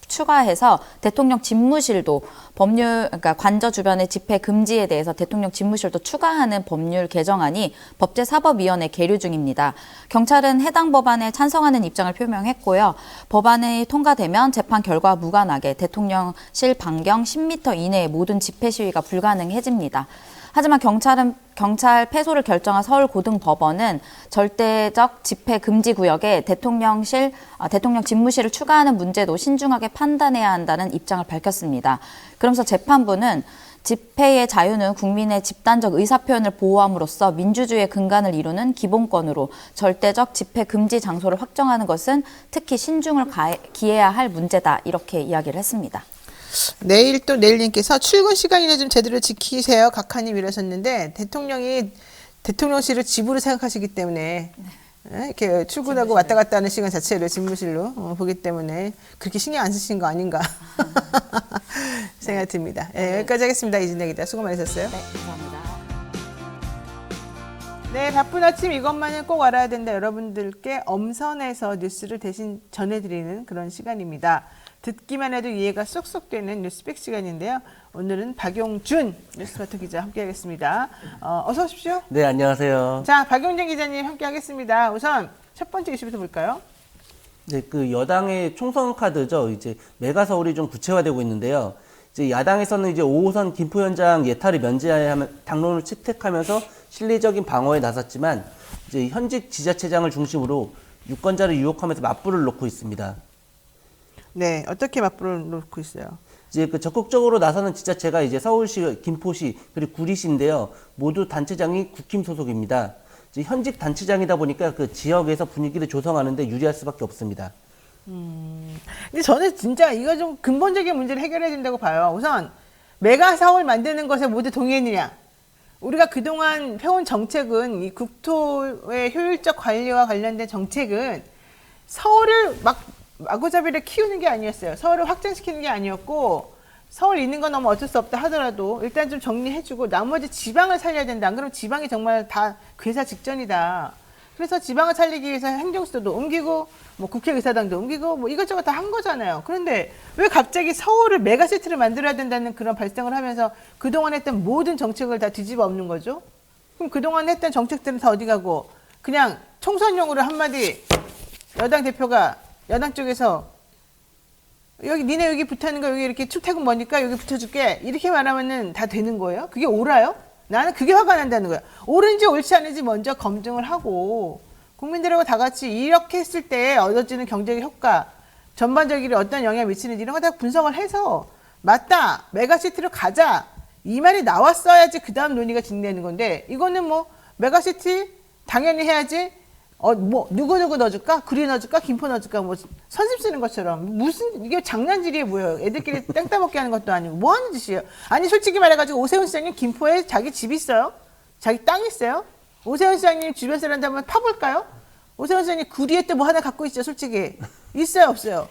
추가해서 대통령 집무실도 그러니까 관저 주변의 집회 금지에 대해서 대통령 집무실도 추가하는 법률 개정안이 법제사법위원회 계류 중입니다. 경찰은 해당 법안에 찬성하는 입장을 표명했고요. 법안이 통과되면 재판 결과와 무관하게 대통령실 반경 10m 이내의 모든 집회 시위가 불가능해집니다. 하지만 경찰 패소를 결정한 서울고등법원은 절대적 집회 금지 구역에 대통령 집무실을 추가하는 문제도 신중하게 판단해야 한다는 입장을 밝혔습니다. 그러면서 재판부는 집회의 자유는 국민의 집단적 의사표현을 보호함으로써 민주주의의 근간을 이루는 기본권으로 절대적 집회 금지 장소를 확정하는 것은 특히 신중을 기해야 할 문제다. 이렇게 이야기를 했습니다. 내일 또 내일님께서 출근 시간이나 좀 제대로 지키세요. 각하님 이러셨는데 대통령이 대통령실을 집으로 생각하시기 때문에 이렇게 출근하고 왔다 갔다 하는 시간 자체를 집무실로 보기 때문에 그렇게 신경 안 쓰신 거 아닌가 생각이 듭니다. 네, 여기까지 하겠습니다. 이진혜 기자 수고 많으셨어요. 네, 감사합니다. 네, 바쁜 아침 이것만은 꼭 알아야 된다. 여러분들께 엄선해서 뉴스를 대신 전해드리는 그런 시간입니다. 듣기만 해도 이해가 쏙쏙 되는 뉴스백 시간인데요. 오늘은 박용준 뉴스마터 기자 함께하겠습니다. 어서 오십시오. 네, 안녕하세요. 자, 박용준 기자님 함께하겠습니다. 우선 첫 번째 이슈부터 볼까요? 네, 그 여당의 총선 카드죠. 이제 메가 서울이 좀 구체화되고 있는데요. 이제 야당에서는 이제 5호선 김포 현장 예탈을 면제하면 당론을 채택하면서 실리적인 방어에 나섰지만 이제 현직 지자체장을 중심으로 유권자를 유혹하면서 맞불을 놓고 있습니다. 네, 어떻게 맞불을 놓고 있어요? 이제 그 적극적으로 나서는 지자체가 이제 서울시, 김포시, 그리고 구리시인데요. 모두 단체장이 국힘 소속입니다. 이제 현직 단체장이다 보니까 그 지역에서 분위기를 조성하는데 유리할 수밖에 없습니다. 근데 저는 진짜 이거 좀 근본적인 문제를 해결해야 된다고 봐요. 우선 메가 서울 만드는 것에 모두 동의했느냐? 우리가 그동안 펴온 정책은 이 국토의 효율적 관리와 관련된 정책은 서울을 마구잡이를 키우는 게 아니었어요. 서울을 확장시키는 게 아니었고 서울 있는 건 너무 어쩔 수 없다 하더라도 일단 좀 정리해주고 나머지 지방을 살려야 된다. 안 그러면 지방이 정말 다 괴사 직전이다. 그래서 지방을 살리기 위해서 행정수도도 옮기고 뭐 국회의사당도 옮기고 뭐 이것저것 다 한 거잖아요. 그런데 왜 갑자기 서울을 메가시티를 만들어야 된다는 그런 발상을 하면서 그동안 했던 모든 정책을 다 뒤집어 엎는 거죠? 그럼 그동안 했던 정책들은 다 어디 가고 그냥 총선용으로 한마디 여당 대표가 여당 쪽에서 여기 니네 여기 붙어있는 거 여기 이렇게 출퇴근 머니까 여기 붙여줄게 이렇게 말하면은 다 되는 거예요? 그게 옳아요? 나는 그게 화가 난다는 거야. 옳은지 옳지 않은지 먼저 검증을 하고 국민들하고 다 같이 이렇게 했을 때 얻어지는 경제적 효과, 전반적으로 어떤 영향을 미치는지 이런 거 다 분석을 해서 맞다, 메가시티로 가자 이 말이 나왔어야지 그 다음 논의가 진행되는 건데 이거는 뭐 메가시티 당연히 해야지. 뭐 누구 넣어줄까? 구리 넣어줄까? 김포 넣어줄까? 뭐 선심 쓰는 것처럼 무슨 이게 장난질이에요 뭐예요? 애들끼리 땡 따먹게 하는 것도 아니고 뭐 하는 짓이에요? 아니 솔직히 말해가지고 오세훈 시장님 김포에 자기 집 있어요? 자기 땅 있어요? 오세훈 시장님 주변 사람들 한번 파볼까요? 오세훈 시장님 구리에 또 뭐 하나 갖고 있죠 솔직히 있어요 없어요?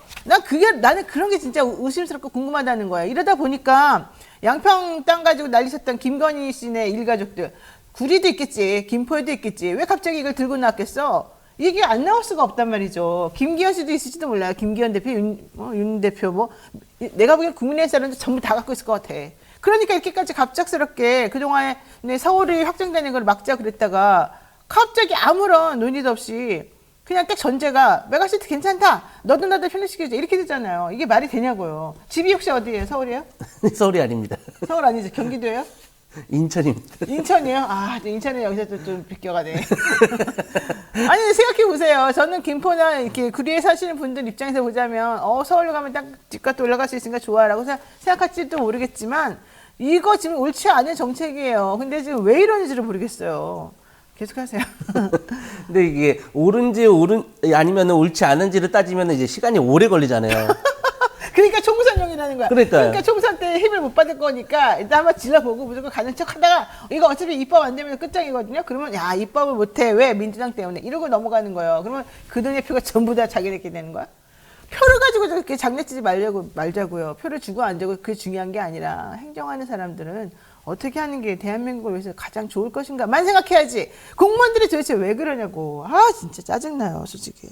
나는 그런 게 진짜 의심스럽고 궁금하다는 거야. 이러다 보니까 양평 땅 가지고 난리쳤던 김건희 씨네 일가족들 구리도 있겠지, 김포에도 있겠지. 왜 갑자기 이걸 들고 나왔겠어? 이게 안 나올 수가 없단 말이죠. 김기현 씨도 있을지도 몰라요. 김기현 대표, 윤 대표 뭐 내가 보기엔 국민의 사람들 전부 다 갖고 있을 것 같아. 그러니까 이렇게까지 갑작스럽게 그동안에 서울이 확정되는 걸 막자 그랬다가 갑자기 아무런 논의도 없이 그냥 딱 전제가 메가시티 괜찮다. 너도 나도 편입시켜줘. 이렇게 되잖아요. 이게 말이 되냐고요. 집이 혹시 어디예요? 서울이에요? 서울이 아닙니다. 서울 아니죠? 경기도예요? 인천입니다. 인천이요? 아, 인천은 여기서 좀 비껴가네. 아니, 생각해보세요. 저는 김포나 이렇게 구리에 사시는 분들 입장에서 보자면, 서울로 가면 딱 집값도 올라갈 수 있으니까 좋아라고 생각할지도 모르겠지만, 이거 지금 옳지 않은 정책이에요. 근데 지금 왜 이러는지를 모르겠어요. 계속하세요. 근데 이게 아니면 옳지 않은지를 따지면 이제 시간이 오래 걸리잖아요. 그러니까 총선용이라는 거야. 그러니까요. 그러니까 총선 때 힘을 못 받을 거니까 일단 한번 질러보고 무조건 가는 척 하다가 이거 어차피 입법 안 되면 끝장이거든요. 그러면 야 입법을 못해. 왜? 민주당 때문에. 이러고 넘어가는 거예요. 그러면 그들의 표가 전부 다 자기네게 되는 거야. 표를 가지고 저렇게 장난치지 말자고요. 표를 주고 안 주고 그게 중요한 게 아니라 행정하는 사람들은 어떻게 하는 게 대한민국을 위해서 가장 좋을 것인가만 생각해야지. 공무원들이 도대체 왜 그러냐고. 아 진짜 짜증나요 솔직히.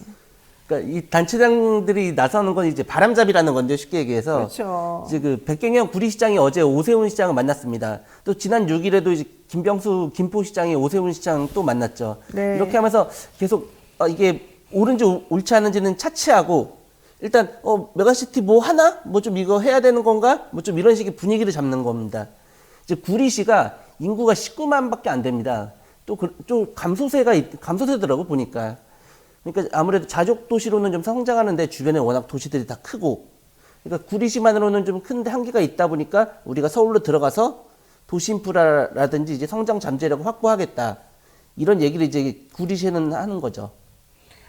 그러니까 이 단체장들이 나서는 건 이제 바람잡이라는 건데 쉽게 얘기해서 그렇죠. 이제 그 백경영 구리시장이 어제 오세훈 시장을 만났습니다. 또 지난 6일에도 이제 김병수 김포시장이 오세훈 시장 또 만났죠. 네. 이렇게 하면서 계속 이게 옳은지 옳지 않은지는 차치하고 일단 메가시티 뭐 하나 뭐 좀 이거 해야 되는 건가 뭐 좀 이런 식의 분위기를 잡는 겁니다. 이제 구리시가 인구가 19만밖에 안 됩니다. 좀 감소세더라고 보니까. 그러니까 아무래도 자족 도시로는 좀 성장하는데 주변에 워낙 도시들이 다 크고, 그러니까 구리시만으로는 좀 큰 한계가 있다 보니까 우리가 서울로 들어가서 도시 인프라라든지 이제 성장 잠재력을 확보하겠다 이런 얘기를 이제 구리시는 하는 거죠.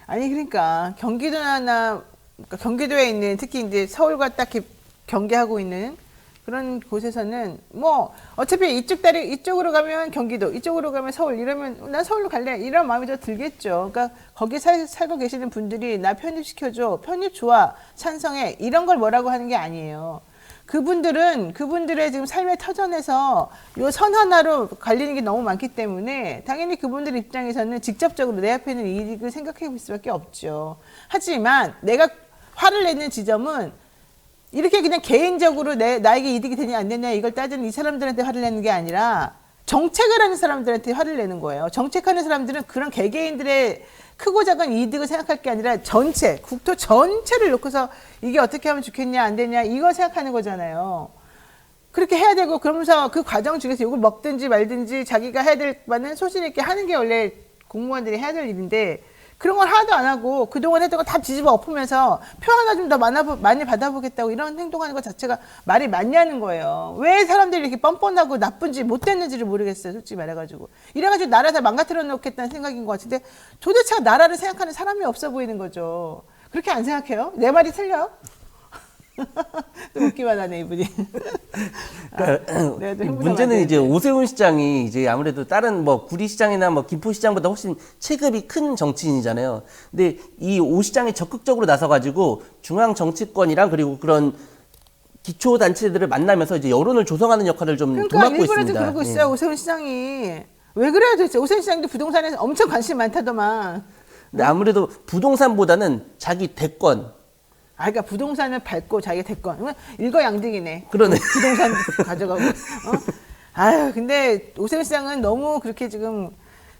아니 그러니까 그러니까 경기도에 있는 특히 이제 서울과 딱히 경계하고 있는 그런 곳에서는 뭐 어차피 이쪽으로 가면 경기도, 이쪽으로 가면 서울 이러면 난 서울로 갈래 이런 마음이 더 들겠죠. 그러니까 거기 살고 계시는 분들이 나 편입시켜줘, 편입 좋아, 찬성해 이런 걸 뭐라고 하는 게 아니에요. 그분들의 지금 삶의 터전에서 요 선 하나로 갈리는 게 너무 많기 때문에 당연히 그분들 입장에서는 직접적으로 내 앞에 있는 이익을 생각해 볼 수밖에 없죠. 하지만 내가 화를 내는 지점은 이렇게 그냥 개인적으로 나에게 이득이 되냐 안 되냐 이걸 따지는 이 사람들한테 화를 내는 게 아니라 정책을 하는 사람들한테 화를 내는 거예요. 정책하는 사람들은 그런 개개인들의 크고 작은 이득을 생각할 게 아니라 국토 전체를 놓고서 이게 어떻게 하면 좋겠냐 안 되냐 이거 생각하는 거잖아요. 그렇게 해야 되고 그러면서 그 과정 중에서 이걸 먹든지 말든지 자기가 해야 될 바는 소신 있게 하는 게 원래 공무원들이 해야 될 일인데 그런 걸 하나도 안 하고 그동안 했던 거 다 뒤집어 엎으면서 표 하나 좀 더 많이 받아보겠다고 이런 행동하는 것 자체가 말이 맞냐는 거예요. 왜 사람들이 이렇게 뻔뻔하고 나쁜지 못됐는지를 모르겠어요. 솔직히 말해가지고. 이래가지고 나라 다 망가뜨려 놓겠다는 생각인 것 같은데 도대체 나라를 생각하는 사람이 없어 보이는 거죠. 그렇게 안 생각해요? 내 말이 틀려? 또 웃기만 하네 이분이. 문제는 이제 오세훈 시장이 이제 아무래도 다른 뭐 구리시장이나 뭐 김포시장보다 훨씬 체급이 큰 정치인이잖아요. 근데 이 오 시장이 적극적으로 나서가지고 중앙 정치권이랑 그리고 그런 기초 단체들을 만나면서 이제 여론을 조성하는 역할을 좀 도맡고 있습니다. 일본에도 그러고 있어요. 오세훈 시장이. 왜 그래요 도대체? 오세훈 시장도 부동산에 엄청 관심 많다더만. 근데 아무래도 부동산보다는 자기 대권. 그러니까 부동산을 밟고 자기가 대권. 일거양득이네. 그러네. 부동산 가져가고. 아유, 근데 오세훈 시장은 너무 그렇게 지금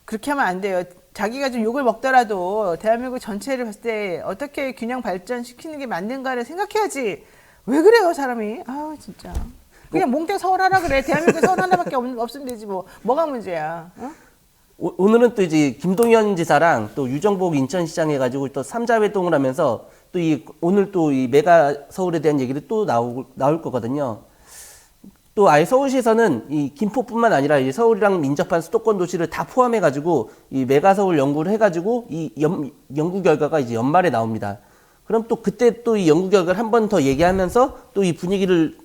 그렇게 하면 안 돼요. 자기가 좀 욕을 먹더라도 대한민국 전체를 봤을 때 어떻게 균형 발전시키는 게 맞는가를 생각해야지. 왜 그래요, 사람이? 아, 진짜. 그냥 몽땅 서울 하라 그래. 대한민국에 서울 하나밖에 없으면 되지 뭐. 뭐가 문제야? 어? 오늘은 또 이제 김동연 지사랑 또 유정복 인천시장 해가지고 또 삼자회동을 하면서 또 오늘 또 이 메가 서울에 대한 얘기를 또 나올 거거든요. 또 아예 서울시에서는 이 김포뿐만 아니라 이 서울이랑 민접한 수도권 도시를 다 포함해가지고 이 메가 서울 연구를 해가지고 이 연구 결과가 이제 연말에 나옵니다. 그럼 또 그때 또 이 연구 결과를 한 번 더 얘기하면서 또 이 분위기를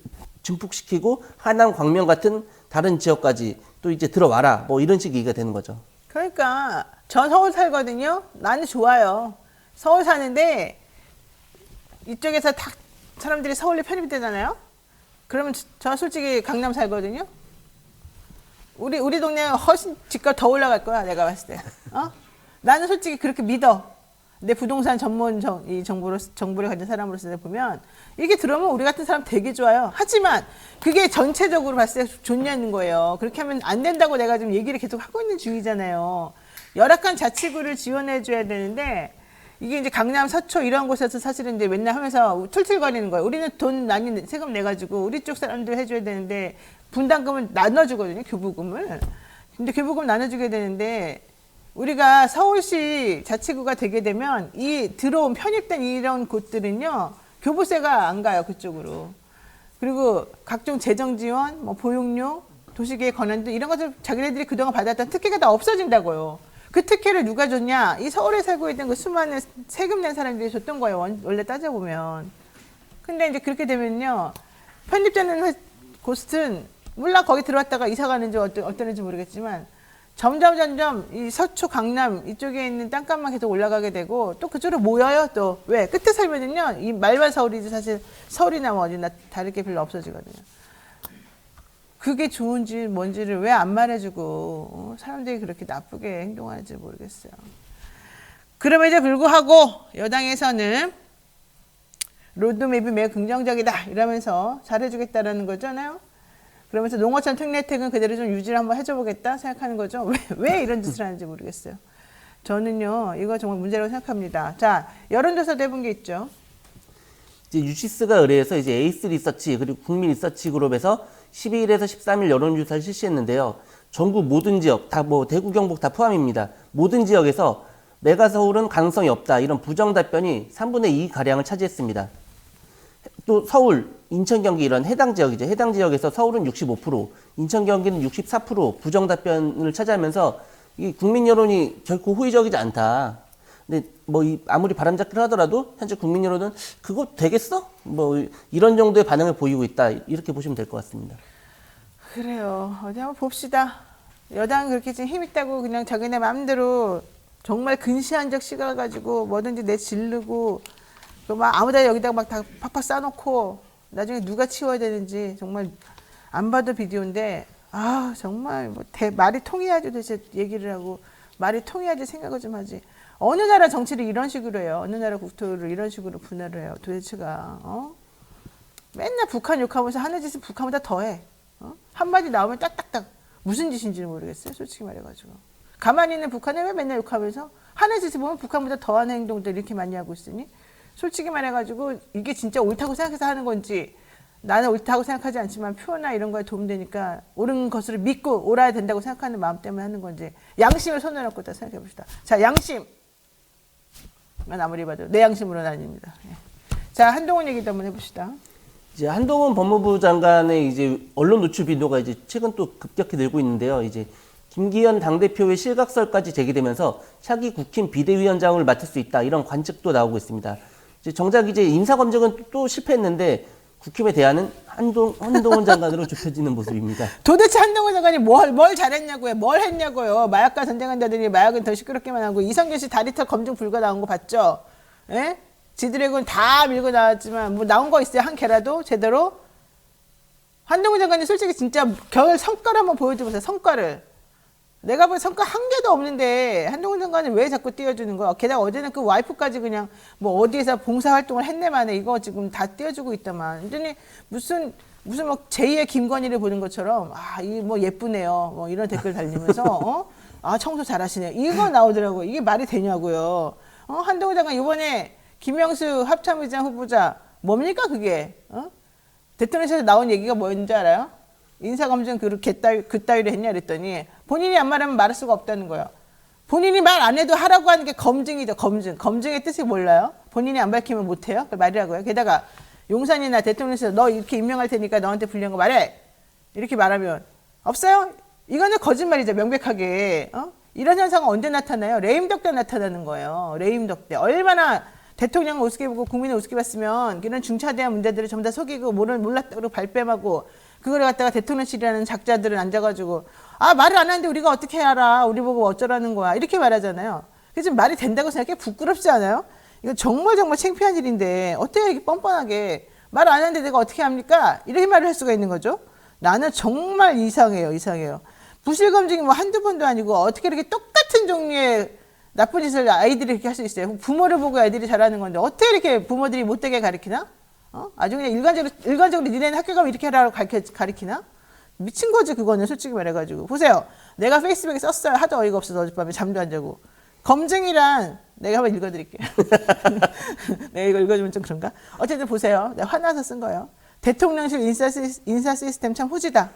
증폭시키고 하남, 광명 같은 다른 지역까지 또 이제 들어와라 뭐 이런 식의 얘기가 되는 거죠. 그러니까 전 서울 살거든요. 나는 좋아요. 서울 사는데 이쪽에서 다 사람들이 서울에 편입이 되잖아요. 그러면 저 솔직히 강남 살거든요. 우리 동네 훨씬 집값 더 올라갈 거야, 내가 봤을 때. 어? 나는 솔직히 그렇게 믿어. 내 부동산 전문 이 정보를 가진 사람으로서 보면 이게 들어오면 우리 같은 사람 되게 좋아요. 하지만 그게 전체적으로 봤을 때 좋냐는 거예요. 그렇게 하면 안 된다고 내가 지금 얘기를 계속 하고 있는 중이잖아요. 열악한 자치구를 지원해 줘야 되는데 이게 이제 강남, 서초 이런 곳에서 사실은 이제 맨날 하면서 툴툴거리는 거예요. 우리는 돈 많이 세금 내가지고 우리 쪽 사람들 해줘야 되는데 분담금을 나눠주거든요, 교부금을. 근데 교부금 나눠주게 되는데 우리가 서울시 자치구가 되게 되면 이 들어온 편입된 이런 곳들은요, 교부세가 안 가요, 그쪽으로. 그리고 각종 재정 지원, 뭐 보육료, 도시계획 권한들 이런 것들 자기네들이 그동안 받았던 특혜가 다 없어진다고요. 그 특혜를 누가 줬냐? 이 서울에 살고 있던 그 수많은 세금 낸 사람들이 줬던 거예요. 원래 따져보면. 근데 이제 그렇게 되면요. 편입되는 곳은 몰라 거기 들어왔다가 이사 가는지 어떠는지 모르겠지만 점점 이 서초 강남 이쪽에 있는 땅값만 계속 올라가게 되고 또 그쪽으로 모여요. 또 왜? 끝에 살면은요. 이 말만 서울이지 사실 서울이나 뭐 어디나 다를 게 별로 없어지거든요. 그게 좋은지 뭔지를 왜 안 말해주고 사람들이 그렇게 나쁘게 행동하는지 모르겠어요. 그럼에도 불구하고 여당에서는 로드맵이 매우 긍정적이다 이러면서 잘해주겠다라는 거잖아요. 그러면서 농어촌 특례택은 그대로 좀 유지를 한번 해줘보겠다 생각하는 거죠. 왜 이런 짓을 하는지 모르겠어요. 저는요 이거 정말 문제라고 생각합니다. 자, 여론조사도 해본 게 있죠. 이제 유시스가 의뢰해서 이제 에이스 리서치 그리고 국민 리서치 그룹에서 12일에서 13일 여론조사를 실시했는데요. 전국 모든 지역, 다 뭐 대구, 경북 다 포함입니다. 모든 지역에서 메가 서울은 가능성이 없다 이런 부정 답변이 3분의 2 가량을 차지했습니다. 또 서울, 인천, 경기 이런 해당 지역이죠. 해당 지역에서 서울은 65%, 인천, 경기는 64% 부정 답변을 차지하면서 이 국민 여론이 결코 호의적이지 않다. 근데 뭐 아무리 바람잡기를 하더라도 현재 국민 여론은 그거 되겠어? 뭐 이런 정도의 반응을 보이고 있다. 이렇게 보시면 될 것 같습니다. 그래요. 어디 한번 봅시다. 여당은 그렇게 지금 힘있다고 그냥 자기네 마음대로 정말 근시안적 시각을 가지고 뭐든지 내지르고 막 아무데나 여기다가 막 다 팍팍 싸놓고 나중에 누가 치워야 되는지 정말 안 봐도 비디오인데 아 정말 뭐 말이 통해야지 도대체 얘기를 하고 말이 통해야지 생각을 좀 하지. 어느 나라 정치를 이런 식으로 해요. 어느 나라 국토를 이런 식으로 분할을 해요. 도대체가 맨날 북한 욕하면서 하는 짓은 북한보다 더해. 한마디 나오면 딱딱딱 무슨 짓인지는 모르겠어요. 솔직히 말해가지고. 가만히 있는 북한에 왜 맨날 욕하면서 하는 짓을 보면 북한보다 더하는 행동들 이렇게 많이 하고 있으니 솔직히 말해가지고 이게 진짜 옳다고 생각해서 하는 건지 나는 옳다고 생각하지 않지만 표나 이런 거에 도움되니까 옳은 것을 믿고 옳아야 된다고 생각하는 마음 때문에 하는 건지 양심을 손에 넣고 다 생각해 봅시다. 자, 양심. 난 아무리 봐도 내 양심으로는 아닙니다. 예. 자, 한동훈 얘기도 한번 해봅시다. 이제 한동훈 법무부 장관의 이제 언론 노출 빈도가 이제 최근 또 급격히 늘고 있는데요. 이제 김기현 당대표의 실각설까지 제기되면서 차기 국힘 비대위원장을 맡을 수 있다 이런 관측도 나오고 있습니다. 이제 정작 이제 인사검증은 또 실패했는데 국힘의 대안은 한동훈 장관으로 좁혀지는 모습입니다. 도대체 한동훈 장관이 뭘 잘했냐고요? 뭘 했냐고요? 마약과 전쟁한다더니 마약은 더 시끄럽게만 하고 이성균 씨 다리털 검증 불가 나온 거 봤죠? 예? 지드래곤 다 밀고 나왔지만 뭐 나온 거 있어요? 한 개라도 제대로? 한동훈 장관이 솔직히 진짜 겨울 성과를 한번 보여줘보세요. 성과를. 내가 본 성과 한 개도 없는데 한동훈 장관은 왜 자꾸 띄워주는 거야? 게다가 어제는 그 와이프까지 그냥 뭐 어디에서 봉사활동을 했네만에 이거 지금 다 띄워주고 있다만. 완전히 무슨 뭐 제2의 김건희를 보는 것처럼 이 뭐 예쁘네요. 뭐 이런 댓글 달리면서 아, 청소 잘하시네요. 이거 나오더라고요. 이게 말이 되냐고요. 한동훈 장관 이번에 김명수 합참의장 후보자 뭡니까 그게? 대통령실에서 나온 얘기가 뭐였는지 알아요? 인사검증 그따위로 했냐 그랬더니 본인이 안 말하면 말할 수가 없다는 거예요. 본인이 말 안 해도 하라고 하는 게 검증이죠. 검증의 뜻이 몰라요? 본인이 안 밝히면 못해요? 그 말이라고요. 게다가 용산이나 대통령실에서 너 이렇게 임명할 테니까 너한테 불리한 거 말해. 이렇게 말하면 없어요? 이거는 거짓말이죠. 명백하게. 이런 현상은 언제 나타나요? 레임덕 때 나타나는 거예요. 레임덕 때. 얼마나 대통령을 우습게 보고 국민을 우습게 봤으면 이런 중차대한 문제들을 전부 다 속이고 몰랐다고 발뺌하고 그걸 갖다가 대통령실이라는 작자들은 앉아가지고 말을 안 하는데 우리가 어떻게 알아? 우리 보고 어쩌라는 거야? 이렇게 말하잖아요. 그래서 말이 된다고 생각해? 부끄럽지 않아요? 이거 정말 창피한 일인데 어떻게 이렇게 뻔뻔하게 말 안 하는데 내가 어떻게 합니까? 이렇게 말을 할 수가 있는 거죠. 나는 정말 이상해요. 부실검증이 뭐 한두 번도 아니고 어떻게 이렇게 똑같은 종류의 나쁜 짓을 아이들이 이렇게 할 수 있어요. 부모를 보고 아이들이 잘하는 건데 어떻게 이렇게 부모들이 못되게 가르치나? 아주 그냥 일관적으로 니네는 학교 가면 이렇게 하라고 가르치나? 미친 거지 그거는 솔직히 말해가지고. 보세요. 내가 페이스북에 썼어요. 하도 어이가 없어서 어젯밤에 잠도 안 자고. 검증이란 내가 한번 읽어드릴게요. 내가 이거 읽어주면 좀 그런가? 어쨌든 보세요. 내가 화나서 쓴 거예요. 대통령실 인사 시스템 참 후지다.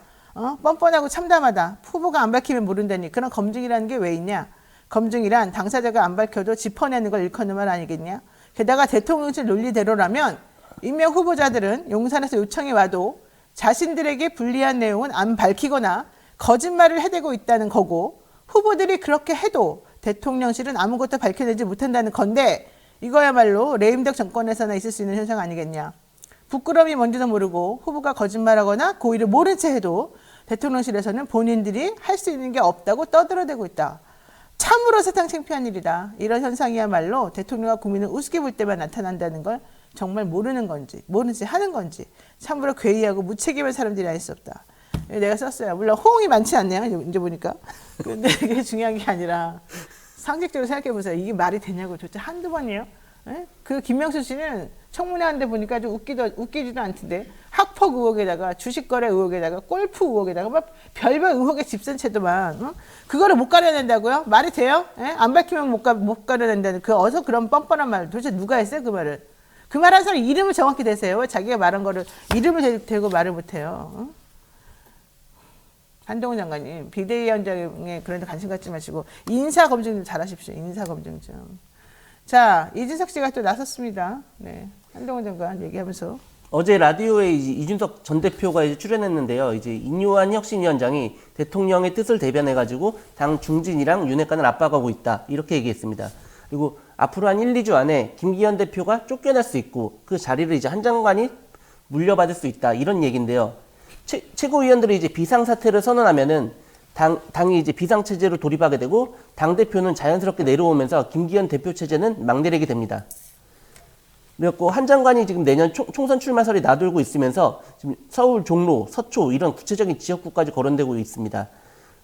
뻔뻔하고 참담하다. 후보가 안 밝히면 모른다니. 그런 검증이라는 게 왜 있냐? 검증이란 당사자가 안 밝혀도 짚어내는 걸 일컫는 말 아니겠냐? 게다가 대통령실 논리대로라면 임명 후보자들은 용산에서 요청이 와도 자신들에게 불리한 내용은 안 밝히거나 거짓말을 해대고 있다는 거고 후보들이 그렇게 해도 대통령실은 아무것도 밝혀내지 못한다는 건데 이거야말로 레임덕 정권에서나 있을 수 있는 현상 아니겠냐. 부끄러움이 뭔지도 모르고 후보가 거짓말하거나 고의를 모른 채 해도 대통령실에서는 본인들이 할 수 있는 게 없다고 떠들어대고 있다. 참으로 세상 창피한 일이다. 이런 현상이야말로 대통령과 국민을 우습게 볼 때만 나타난다는 걸 정말 모르는지 하는 건지 참으로 괴이하고 무책임한 사람들이 아닐 수 없다. 내가 썼어요. 물론 호응이 많지 않네요. 이제 보니까. 근데 이게 중요한 게 아니라 상식적으로 생각해 보세요. 이게 말이 되냐고 도대체 한두 번이에요? 에? 그 김명수 씨는 청문회 하는데 보니까 좀 웃기지도 않던데 학폭 의혹에다가 주식거래 의혹에다가 골프 의혹에다가 막 별별 의혹에 집산채도만 그거를 못 가려낸다고요? 말이 돼요? 에? 안 밝히면 못 가려낸다는 어서 그런 뻔뻔한 말 도대체 누가 했어요 그 말을? 그 말한 사람 이름을 정확히 대세요. 자기가 말한 거를 이름을 대고 말을 못해요. 한동훈 장관님 비대위원장에 그런 데 관심 갖지 마시고 인사검증 좀 잘하십시오. 인사검증 좀. 자, 이준석 씨가 또 나섰습니다. 네, 한동훈 장관 얘기하면서. 어제 라디오에 이준석 전 대표가 출연했는데요. 인요한 혁신위원장이 대통령의 뜻을 대변해가지고 당 중진이랑 윤핵관을 압박하고 있다. 이렇게 얘기했습니다. 그리고 앞으로 한 1, 2주 안에 김기현 대표가 쫓겨날 수 있고 그 자리를 한 장관이 물려받을 수 있다. 이런 얘기인데요. 최고위원들이 비상사태를 선언하면은 당이 비상체제로 돌입하게 되고 당대표는 자연스럽게 내려오면서 김기현 대표 체제는 막내리게 됩니다. 그래갖고 한 장관이 지금 내년 총선 출마설이 나돌고 있으면서 지금 서울, 종로, 서초 이런 구체적인 지역구까지 거론되고 있습니다.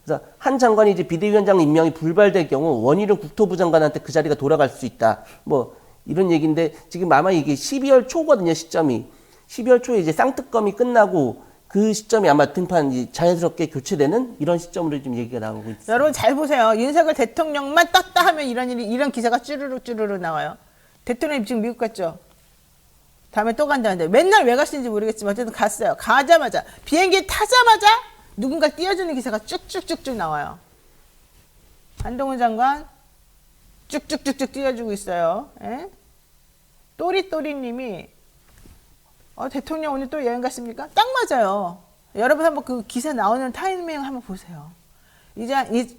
그래서 한 장관이 비대위원장 임명이 불발될 경우 원희룡 국토부 장관한테 그 자리가 돌아갈 수 있다. 뭐 이런 얘기인데 지금 아마 이게 12월 초거든요, 시점이. 12월 초에 쌍특검이 끝나고 그 시점이 아마 등판 자연스럽게 교체되는 이런 시점으로 좀 얘기가 나오고 있습니다. 여러분 잘 보세요. 윤석열 대통령만 떴다 하면 이런 기사가 쭈루루 나와요. 대통령이 지금 미국 갔죠? 다음에 또 간다는데 맨날 왜 갔는지 모르겠지만 어쨌든 갔어요. 가자마자 비행기 타자마자 누군가 띄워주는 기사가 쭉쭉쭉쭉 나와요. 한동훈 장관 쭉쭉쭉쭉 띄워주고 있어요. 에? 또리님이 대통령 오늘 또 여행 갔습니까? 딱 맞아요. 여러분 한번 그 기사 나오는 타이밍 한번 보세요. 이제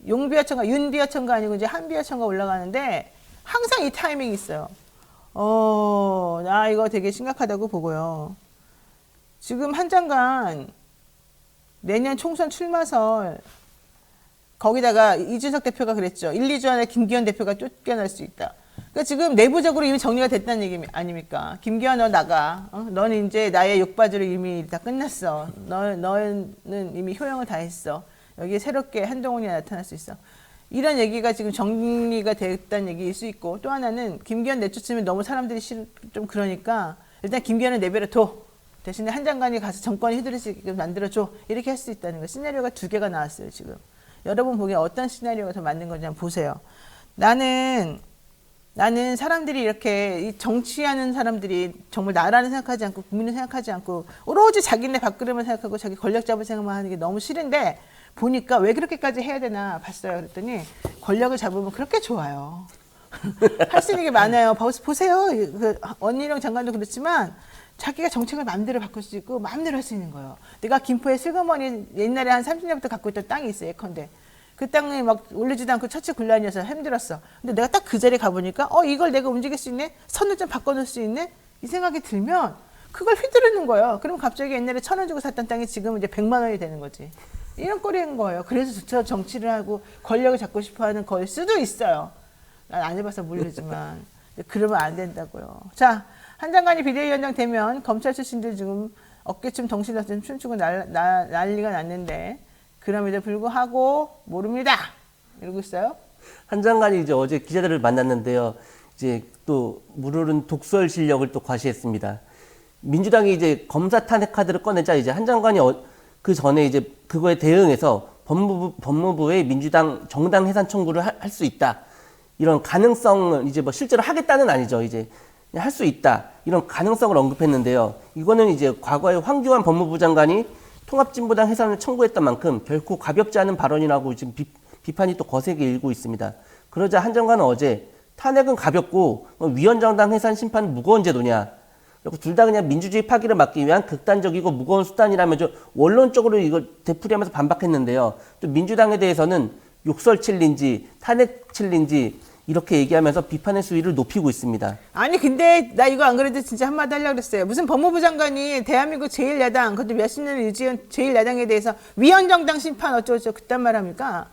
용비어천가 윤비어천가 아니고 이제 한비어천가 올라가는데 항상 이 타이밍이 있어요. 나 이거 되게 심각하다고 보고요. 지금 한 장관 내년 총선 출마설 거기다가 이준석 대표가 그랬죠. 1, 2주 안에 김기현 대표가 쫓겨날 수 있다. 그러니까 지금 내부적으로 이미 정리가 됐다는 얘기 아닙니까? 김기현 너 나가. 너는 이제 나의 욕받이로 이미 다 끝났어. 너는 이미 효용을 다 했어. 여기에 새롭게 한동훈이 나타날 수 있어. 이런 얘기가 지금 정리가 됐다는 얘기일 수 있고 또 하나는 김기현 내쫓으면 너무 사람들이 좀 그러니까 일단 김기현은 내버려 둬. 대신에 한 장관이 가서 정권이 휘두를 수 있게 만들어줘. 이렇게 할 수 있다는 거. 시나리오가 2개가 나왔어요 지금. 여러분 보기에 어떤 시나리오가 더 맞는 건지 한번 보세요. 나는 사람들이 이렇게 이 정치하는 사람들이 정말 나라는 생각하지 않고 국민을 생각하지 않고 오로지 자기네 밥그릇만 생각하고 자기 권력 잡을 생각만 하는 게 너무 싫은데 보니까 왜 그렇게까지 해야 되나 봤어요. 그랬더니 권력을 잡으면 그렇게 좋아요. 할 수 있는 게 많아요. 보세요. 그 원희룡 장관도 그렇지만 자기가 정책을 마음대로 바꿀 수 있고 마음대로 할 수 있는 거예요. 내가 김포에 슬그머니 옛날에 한 30년부터 갖고 있던 땅이 있어요. 예컨대. 그 땅이 막 올리지도 않고 처치곤란이어서 힘들었어. 근데 내가 딱 그 자리에 가보니까 이걸 내가 움직일 수 있네? 선을 좀 바꿔놓을 수 있네? 이 생각이 들면 그걸 휘두르는 거예요. 그럼 갑자기 옛날에 1,000원 주고 샀던 땅이 지금 이제 100만 원이 되는 거지. 이런 꼴인 거예요. 그래서 저 정치를 하고 권력을 잡고 싶어하는 거일 수도 있어요. 난 안 해봐서 모르지만 그러면 안 된다고요. 자, 한 장관이 비대위원장 되면 검찰 출신들 지금 어깨춤 덩실덩실 춤추고 난리가 났는데 그럼에도 불구하고 모릅니다. 이러고 있어요. 한 장관이 이제 어제 기자들을 만났는데요. 이제 또 무르른 독설 실력을 또 과시했습니다. 민주당이 이제 검사 탄핵 카드를 꺼내자 이제 한 장관이 그 전에 이제 그거에 대응해서 법무부에 민주당 정당 해산 청구를 할 수 있다. 이런 가능성을 이제 뭐 실제로 하겠다는 아니죠. 이제 할 수 있다. 이런 가능성을 언급했는데요. 이거는 이제 과거에 황교안 법무부 장관이 통합진보당 해산을 청구했던 만큼 결코 가볍지 않은 발언이라고 지금 비판이 또 거세게 일고 있습니다. 그러자 한 장관은 어제 탄핵은 가볍고 위헌정당 해산 심판은 무거운 제도냐. 그리고 둘 다 그냥 민주주의 파기를 막기 위한 극단적이고 무거운 수단이라면서 원론적으로 이걸 되풀이하면서 반박했는데요. 또 민주당에 대해서는 욕설 챌린지, 탄핵 챌린지 이렇게 얘기하면서 비판의 수위를 높이고 있습니다. 아니 근데 나 이거 안 그래도 진짜 한마디 하려고 그랬어요. 무슨 법무부 장관이 대한민국 제1야당 그것도 몇십 년을 유지한 제1야당에 대해서 위헌정당 심판 어쩌고저쩌고 그딴 말 합니까?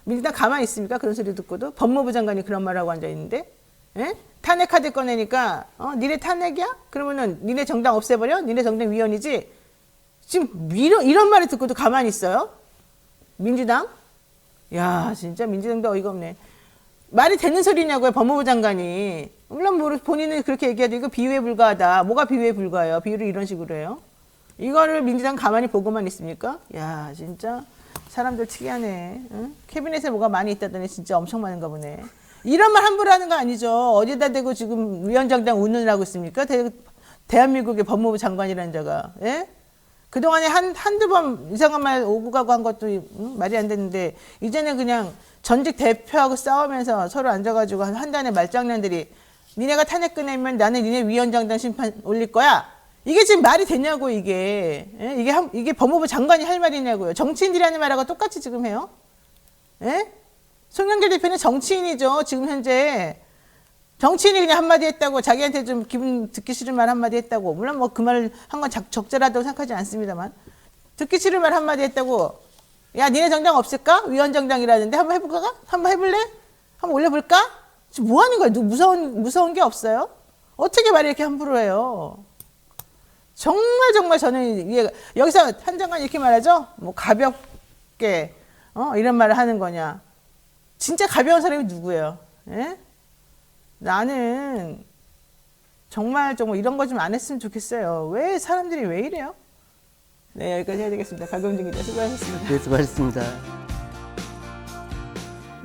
민주당 가만히 있습니까? 그런 소리 듣고도 법무부 장관이 그런 말하고 앉아있는데 예? 탄핵 카드 꺼내니까 니네 탄핵이야? 그러면은 니네 정당 없애버려? 니네 정당 위헌이지? 지금 이런 말을 듣고도 가만히 있어요? 민주당? 야 진짜 민주당도 어이가 없네. 말이 되는 소리냐고요, 법무부 장관이. 물론 본인은 그렇게 얘기하도 이거 비유에 불과하다. 뭐가 비유에 불과해요? 비유를 이런 식으로 해요? 이거를 민주당 가만히 보고만 있습니까? 야, 진짜 사람들 특이하네. 응? 캐비넷에 뭐가 많이 있다더니 진짜 엄청 많은가 보네. 이런 말 함부로 하는 거 아니죠. 어디다 대고 지금 위헌정당 운운을 하고 있습니까? 대한민국의 법무부 장관이라는 자가. 예? 그동안에 한두 번 이상한 말 오고 가고 한 것도 말이 안 됐는데 이제는 그냥 전직 대표하고 싸우면서 서로 앉아가지고 한 단의 말장난들이 니네가 탄핵 꺼내면 나는 니네 위헌정당 심판 올릴 거야. 이게 지금 말이 되냐고 이게. 예? 이게 법무부 장관이 할 말이냐고요. 정치인들이 하는 말하고 똑같이 지금 해요. 예? 송영길 대표는 정치인이죠. 지금 현재. 정치인이 그냥 한마디 했다고 자기한테 좀 기분 듣기 싫은 말 한마디 했다고. 물론 뭐 그 말을 한 건 적절하다고 생각하지 않습니다만. 듣기 싫은 말 한마디 했다고. 야, 니네 정당 없을까? 위헌정당이라는데 한번 해볼까? 한번 해볼래? 한번 올려볼까? 지금 뭐 하는 거야? 무서운 게 없어요? 어떻게 말을 이렇게 함부로 해요? 정말 저는 이해가, 여기서 한 장관 이렇게 말하죠? 뭐 가볍게, 이런 말을 하는 거냐. 진짜 가벼운 사람이 누구예요? 예? 나는 정말 이런 거 좀 안 했으면 좋겠어요. 왜 사람들이 왜 이래요? 네, 여기까지 해야 되겠습니다. 박영진 기자 수고하셨습니다. 네, 수고하셨습니다.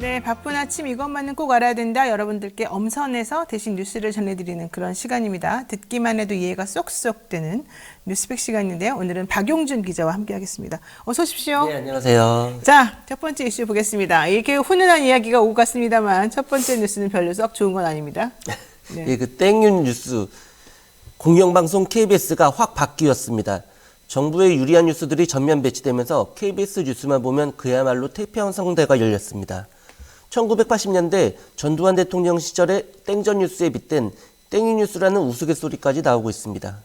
네, 바쁜 아침 이것만은 꼭 알아야 된다. 여러분들께 엄선해서 대신 뉴스를 전해드리는 그런 시간입니다. 듣기만 해도 이해가 쏙쏙 되는 뉴스백 시간인데요. 오늘은 박용준 기자와 함께하겠습니다. 어서 오십시오. 네, 안녕하세요. 자, 첫 번째 이슈 보겠습니다. 이렇게 훈훈한 이야기가 오고 갔습니다만 첫 번째 뉴스는 별로 썩 좋은 건 아닙니다. 네. 예, 그 땡윤 뉴스 공영방송 KBS가 확 바뀌었습니다. 정부의 유리한 뉴스들이 전면 배치되면서 KBS 뉴스만 보면 그야말로 태평성대가 열렸습니다. 1980년대 전두환 대통령 시절에 땡전 뉴스에 빗댄 땡유 뉴스라는 우스갯소리까지 나오고 있습니다.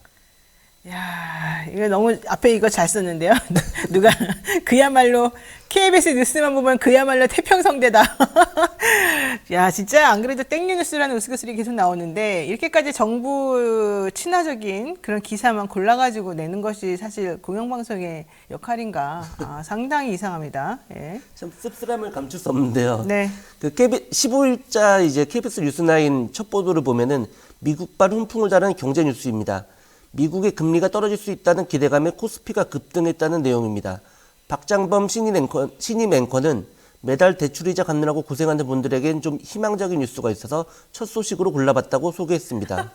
야, 이거 너무 앞에 이거 잘 썼는데요. 누가 그야말로 KBS 뉴스만 보면 그야말로 태평성대다. 야, 진짜 안 그래도 땡뉴 뉴스라는 우스갯소리 계속 나오는데 이렇게까지 정부 친화적인 그런 기사만 골라가지고 내는 것이 사실 공영방송의 역할인가? 상당히 이상합니다. 예. 참 씁쓸함을 감출 수 없는데요. 네. 그 15일자 이제 KBS 뉴스9 첫 보도를 보면은 미국발 훈풍을 자른 경제 뉴스입니다. 미국의 금리가 떨어질 수 있다는 기대감에 코스피가 급등했다는 내용입니다. 박장범 신임 앵커는 매달 대출이자 갚느라고 고생하는 분들에겐 좀 희망적인 뉴스가 있어서 첫 소식으로 골라봤다고 소개했습니다.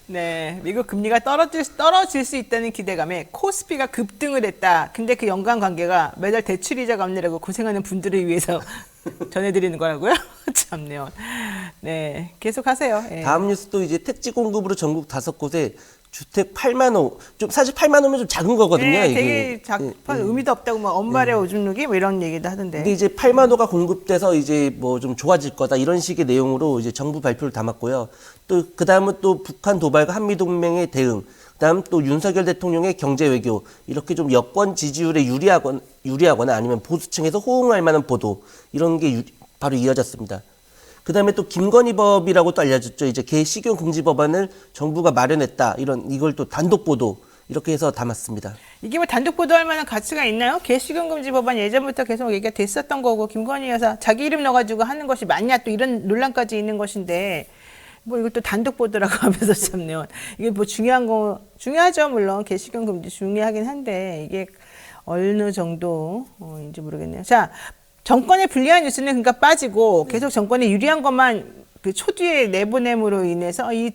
네, 미국 금리가 떨어질 수 있다는 기대감에 코스피가 급등을 했다. 근데 그 연관관계가 매달 대출이자 갚느라고 고생하는 분들을 위해서 전해드리는 거라고요? 참네요. 네, 계속하세요. 예. 다음 뉴스도 이제 택지 공급으로 전국 5곳에 주택 8만 호, 좀 사실 8만 호면 좀 작은 거거든요. 네, 이게. 되게 작은 의미도 없다고 막 엄발의 오줌 누기 뭐 이런 얘기도 하던데. 근데 이제 8만 호가 공급돼서 이제 뭐 좀 좋아질 거다 이런 식의 내용으로 이제 정부 발표를 담았고요. 또 그다음은 또 북한 도발과 한미 동맹의 대응, 그다음 또 윤석열 대통령의 경제 외교 이렇게 좀 여권 지지율에 유리하거나 아니면 보수층에서 호응할 만한 보도 이런 게 바로 이어졌습니다. 그다음에 또 김건희법이라고 또 알려졌죠. 이제 개식용 금지 법안을 정부가 마련했다. 이걸 또 단독 보도 이렇게 해서 담았습니다. 이게 뭐 단독 보도할 만한 가치가 있나요? 개식용 금지 법안 예전부터 계속 얘기가 됐었던 거고 김건희 여사 자기 이름 넣어가지고 하는 것이 맞냐 또 이런 논란까지 있는 것인데 뭐 이걸 또 단독 보도라고 하면서 참네요. 이게 뭐 중요하죠. 물론 개식용 금지 중요하긴 한데 이게 어느 정도인지 모르겠네요. 자. 정권에 불리한 뉴스는 그러니까 빠지고 계속 정권에 유리한 것만 그 초두의 내보냄으로 인해서 이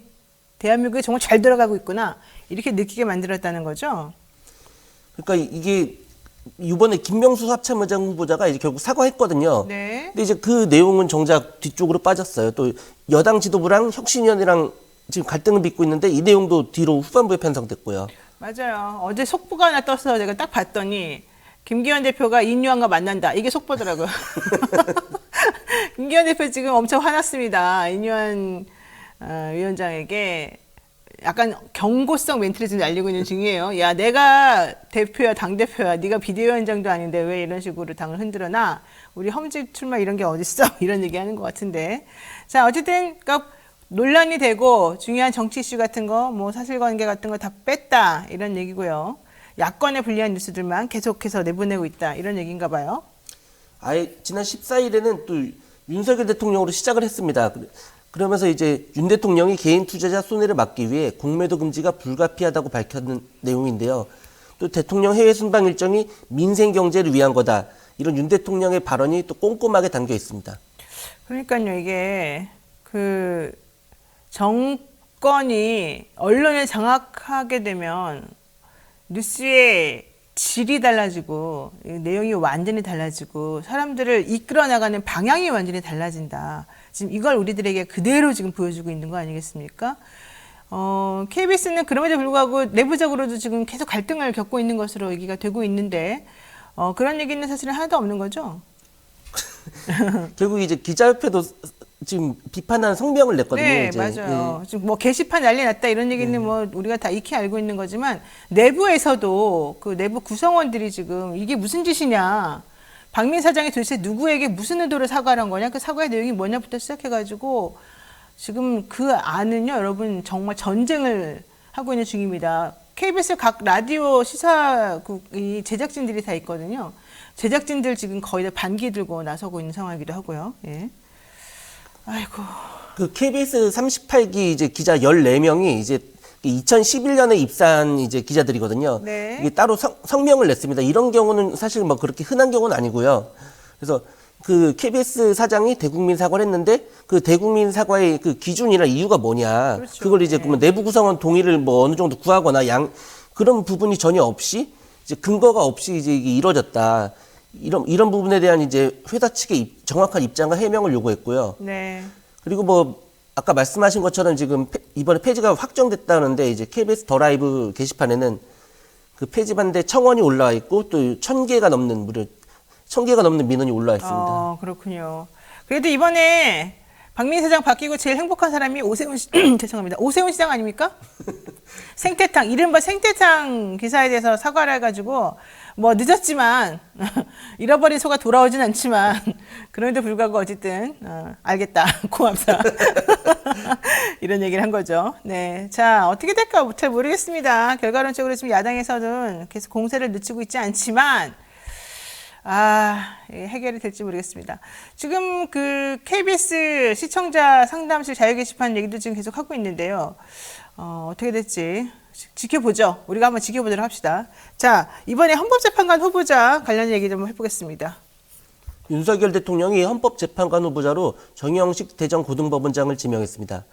대한민국이 정말 잘 돌아가고 있구나 이렇게 느끼게 만들었다는 거죠. 그러니까 이게 이번에 김명수 합참의장 후보자가 이제 결국 사과했거든요. 네. 근데 이제 그 내용은 정작 뒤쪽으로 빠졌어요. 또 여당 지도부랑 혁신위원회랑 지금 갈등을 빚고 있는데 이 내용도 뒤로 후반부에 편성됐고요. 맞아요. 어제 속보가 하나 떴어. 내가 딱 봤더니 김기현 대표가 인류왕과 만난다. 이게 속보더라고요. 김기현 대표 지금 엄청 화났습니다. 인류한 위원장에게 약간 경고성 멘트를 지금 날리고 있는 중이에요. 야, 내가 대표야, 당대표야. 네가 비대위원장도 아닌데 왜 이런 식으로 당을 흔들어놔? 우리 험지 출마 이런 게 어딨어? 이런 얘기하는 것 같은데. 자, 어쨌든 그러니까 논란이 되고 중요한 정치 이슈 같은 거, 뭐 사실관계 같은 거 다 뺐다 이런 얘기고요. 야권에 불리한 뉴스들만 계속해서 내보내고 있다 이런 얘기인가 봐요. 아예 지난 14일에는 또 윤석열 대통령으로 시작을 했습니다. 그러면서 이제 윤 대통령이 개인 투자자 손해를 막기 위해 공매도 금지가 불가피하다고 밝혔는 내용인데요. 또 대통령 해외 순방 일정이 민생 경제를 위한 거다. 이런 윤 대통령의 발언이 또 꼼꼼하게 담겨 있습니다. 그러니까요, 이게 그 정권이 언론을 장악하게 되면 뉴스의 질이 달라지고 내용이 완전히 달라지고 사람들을 이끌어 나가는 방향이 완전히 달라진다. 지금 이걸 우리들에게 그대로 지금 보여주고 있는 거 아니겠습니까? KBS는 그럼에도 불구하고 내부적으로도 지금 계속 갈등을 겪고 있는 것으로 얘기가 되고 있는데 그런 얘기는 사실은 하나도 없는 거죠. 결국 이제 기자협회도 지금 비판하는 성명을 냈거든요. 네, 이제. 맞아요. 지금 뭐 게시판 난리 났다 이런 얘기는 뭐 우리가 다 익히 알고 있는 거지만 내부에서도 그 내부 구성원들이 지금 이게 무슨 짓이냐. 박민 사장이 도대체 누구에게 무슨 의도로 사과를 한 거냐. 그 사과의 내용이 뭐냐부터 시작해가지고 지금 그 안은요, 여러분 정말 전쟁을 하고 있는 중입니다. KBS 각 라디오 시사국이 제작진들이 다 있거든요. 제작진들 지금 거의 다 반기 들고 나서고 있는 상황이기도 하고요. 예. 아이고. 그 KBS 38기 이제 기자 14명이 이제 2011년에 입사한 이제 기자들이거든요. 네. 이게 따로 성명을 냈습니다. 이런 경우는 사실 뭐 그렇게 흔한 경우는 아니고요. 그래서 그 KBS 사장이 대국민 사과를 했는데 그 대국민 사과의 그 기준이나 이유가 뭐냐. 그렇죠. 그걸 이제 네. 그러면 내부 구성원 동의를 뭐 어느 정도 구하거나 그런 부분이 전혀 없이 이제 근거가 없이 이제 이게 이루어졌다. 이런 부분에 대한 이제 회사 측의 정확한 입장과 해명을 요구했고요. 네. 그리고 뭐 아까 말씀하신 것처럼 지금 이번에 폐지가 확정됐다는데 이제 KBS 더 라이브 게시판에는 그 폐지 반대 청원이 올라와 있고 또 1,000개가 넘는 무려 1,000개가 넘는 민원이 올라와 있습니다. 그렇군요. 그래도 이번에 박민 사장 바뀌고 제일 행복한 사람이 오세훈 죄송합니다. 오세훈 시장 아닙니까? 생태탕, 이른바 생태탕 기사에 대해서 사과를 해가지고 뭐 늦었지만 잃어버린 소가 돌아오진 않지만 그럼에도 불구하고 어쨌든 알겠다 고맙다 이런 얘기를 한 거죠. 네, 자 어떻게 될까 잘 모르겠습니다. 결과론적으로 지금 야당에서는 계속 공세를 늦추고 있지 않지만 해결이 될지 모르겠습니다. 지금 그 KBS 시청자 상담실 자유 게시판 얘기도 지금 계속 하고 있는데요. 어떻게 될지 지켜보죠. 우리가 한번 지켜보도록 합시다. 자, 이번에 헌법재판관 후보자 관련 얘기 좀 해보겠습니다. 윤석열 대통령이 헌법재판관 후보자로 정영식 대전고등법원장을 지명했습니다.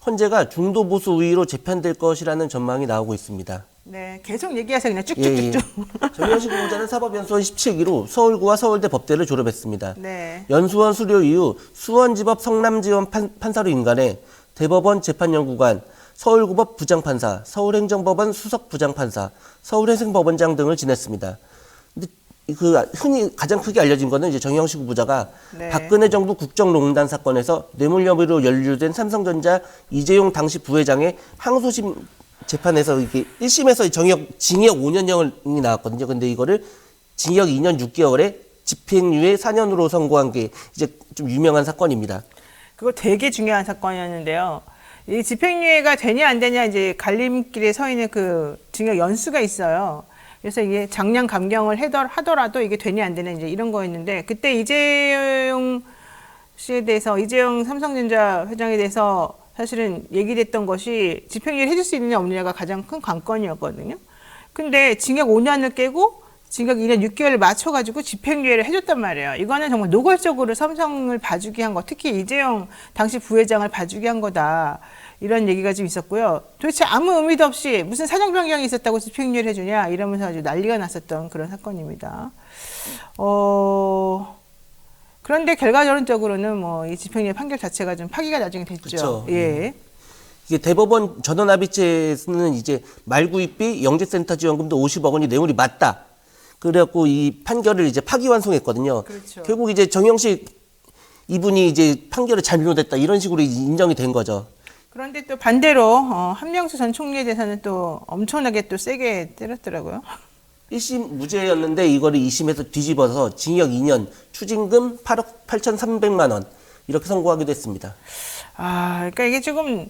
헌재가 중도 보수 우위로 재판될 것이라는 전망이 나오고 있습니다. 네, 계속 얘기하세요. 그냥 예. 쭉쭉쭉쭉. 정영식 후보자는 사법연수원 17기로 서울구와 서울대 법대를 졸업했습니다. 네. 연수원 수료 이후 수원지법 성남지원 판사로 임관해 대법원 재판연구관, 서울구법 부장판사, 서울행정법원 수석부장판사, 서울행정법원장 등을 지냈습니다. 근데 그 흔히 가장 크게 알려진 거는 이제 정영식 후보자가 네. 박근혜 정부 국정농단 사건에서 뇌물 혐의로 연루된 삼성전자 이재용 당시 부회장의 항소심 재판에서 이게 1심에서 징역 5년형이 나왔거든요. 근데 이거를 징역 2년 6개월에 집행유예 4년으로 선고한 게 이제 좀 유명한 사건입니다. 그거 되게 중요한 사건이었는데요. 이 집행유예가 되냐 안 되냐 이제 갈림길에 서 있는 그 징역 연수가 있어요. 그래서 이게 장량 감경을 하더라도 이게 되냐 안 되냐 이제 이런 거였는데 그때 이재용 씨에 대해서 이재용 삼성전자 회장에 대해서 사실은 얘기됐던 것이 집행유예를 해줄 수 있느냐 없느냐가 가장 큰 관건이었거든요. 근데 징역 5년을 깨고 징역 2년 6개월을 맞춰가지고 집행유예를 해줬단 말이에요. 이거는 정말 노골적으로 삼성을 봐주기 한 거, 특히 이재용 당시 부회장을 봐주기 한 거다. 이런 얘기가 좀 있었고요. 도대체 아무 의미도 없이 무슨 사정 변경이 있었다고 집행유예를 해주냐 이러면서 아주 난리가 났었던 그런 사건입니다. 그런데 결과론적으로는 뭐 이 집행유예 판결 자체가 좀 파기가 나중에 됐죠. 그쵸. 예. 이게 대법원 전원합의체에서는 이제 말구입비, 영재센터 지원금도 50억 원이 뇌물이 맞다. 그래갖고 이 판결을 이제 파기환송했거든요. 그렇죠. 결국 이제 정영식 이분이 이제 판결을 잘못했다 이런 식으로 인정이 된 거죠. 그런데 또 반대로 한명수 전 총리에 대해서는 또 엄청나게 또 세게 때렸더라고요. 1심 무죄였는데 이거를 2심에서 뒤집어서 징역 2년, 추징금 8억 8,300만 원 이렇게 선고하기도 했습니다. 그러니까 이게 조금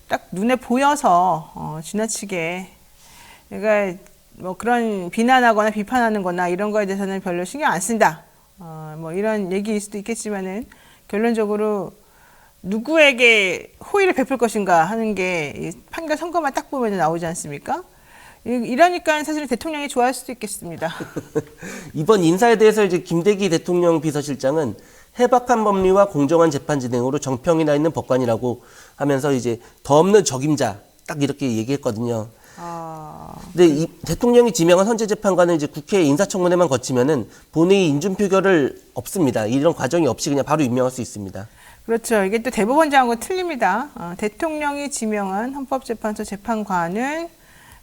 딱 눈에 보여서 지나치게 그러니까 뭐 그런 비난하거나 비판하는 거나 이런 거에 대해서는 별로 신경 안 쓴다. 뭐 이런 얘기일 수도 있겠지만은 결론적으로 누구에게 호의를 베풀 것인가 하는 게 이 판결 선고만 딱 보면 나오지 않습니까? 이러니까 사실은 대통령이 좋아할 수도 있겠습니다. 이번 인사에 대해서 이제 김대기 대통령 비서실장은 해박한 법리와 공정한 재판 진행으로 정평이 나 있는 법관이라고 하면서 이제 더 없는 적임자 딱 이렇게 얘기했거든요. 근데 이 대통령이 지명한 헌재 재판관은 이제 국회 인사청문회만 거치면은 본회의 인준 표결을 없습니다. 이런 과정이 없이 그냥 바로 임명할 수 있습니다. 그렇죠. 이게 또 대법원장하고 틀립니다. 대통령이 지명한 헌법재판소 재판관은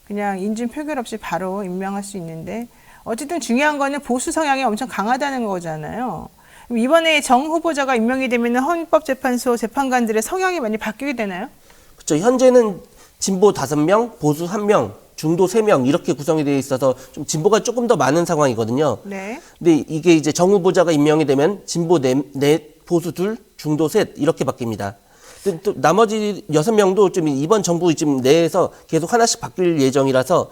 그냥 인준 표결 없이 바로 임명할 수 있는데 어쨌든 중요한 거는 보수 성향이 엄청 강하다는 거잖아요. 이번에 정 후보자가 임명이 되면 헌법재판소 재판관들의 성향이 많이 바뀌게 되나요? 그렇죠. 현재는 진보 5명, 보수 1명, 중도 3명 이렇게 구성이 되어 있어서 좀 진보가 조금 더 많은 상황이거든요. 네. 근데 이게 이제 정 후보자가 임명이 되면 진보 4, 보수 2, 중도 3 이렇게 바뀝니다. 근데 또 나머지 6명도 좀 이번 정부 지금 내에서 계속 하나씩 바뀔 예정이라서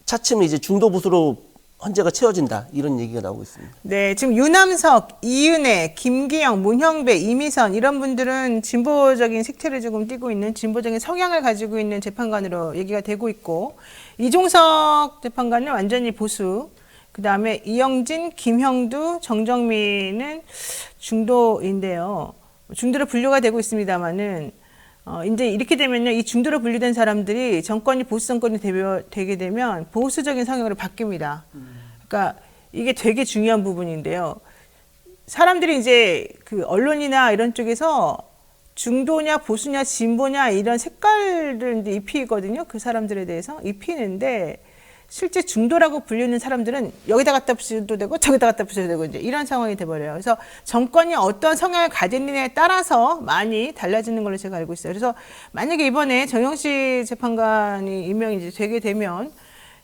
차츰 이제 중도 보수로 헌재가 채워진다 이런 얘기가 나오고 있습니다. 네, 지금 유남석, 이은혜, 김기영, 문형배, 이미선 이런 분들은 진보적인 색채를 조금 띠고 있는 진보적인 성향을 가지고 있는 재판관으로 얘기가 되고 있고 이종석 재판관은 완전히 보수, 그 다음에 이영진, 김형두, 정정민은 중도인데요. 중도로 분류가 되고 있습니다만은 이제 이렇게 되면요, 이 중도로 분류된 사람들이 정권이 보수 정권이 되게 되면 보수적인 성향으로 바뀝니다. 그러니까 이게 되게 중요한 부분인데요. 사람들이 이제 그 언론이나 이런 쪽에서 중도냐 보수냐 진보냐 이런 색깔을 이제 입히거든요. 그 사람들에 대해서 입히는데 실제 중도라고 불리는 사람들은 여기다 갖다 붙여도 되고 저기다 갖다 붙여도 되고 이제 이런 상황이 돼버려요. 그래서 정권이 어떤 성향을 가지느냐에 따라서 많이 달라지는 걸로 제가 알고 있어요. 그래서 만약에 이번에 정영식 재판관이 임명이 이제 되게 되면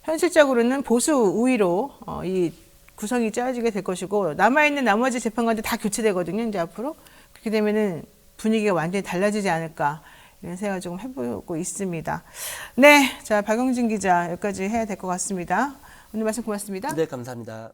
현실적으로는 보수 우위로 이 구성이 짜여지게 될 것이고 남아있는 나머지 재판관들 다 교체되거든요. 이제 앞으로 그렇게 되면은 분위기가 완전히 달라지지 않을까. 이런 생각을 조금 해보고 있습니다. 네, 자 박용진 기자 여기까지 해야 될 것 같습니다. 오늘 말씀 고맙습니다. 네, 감사합니다.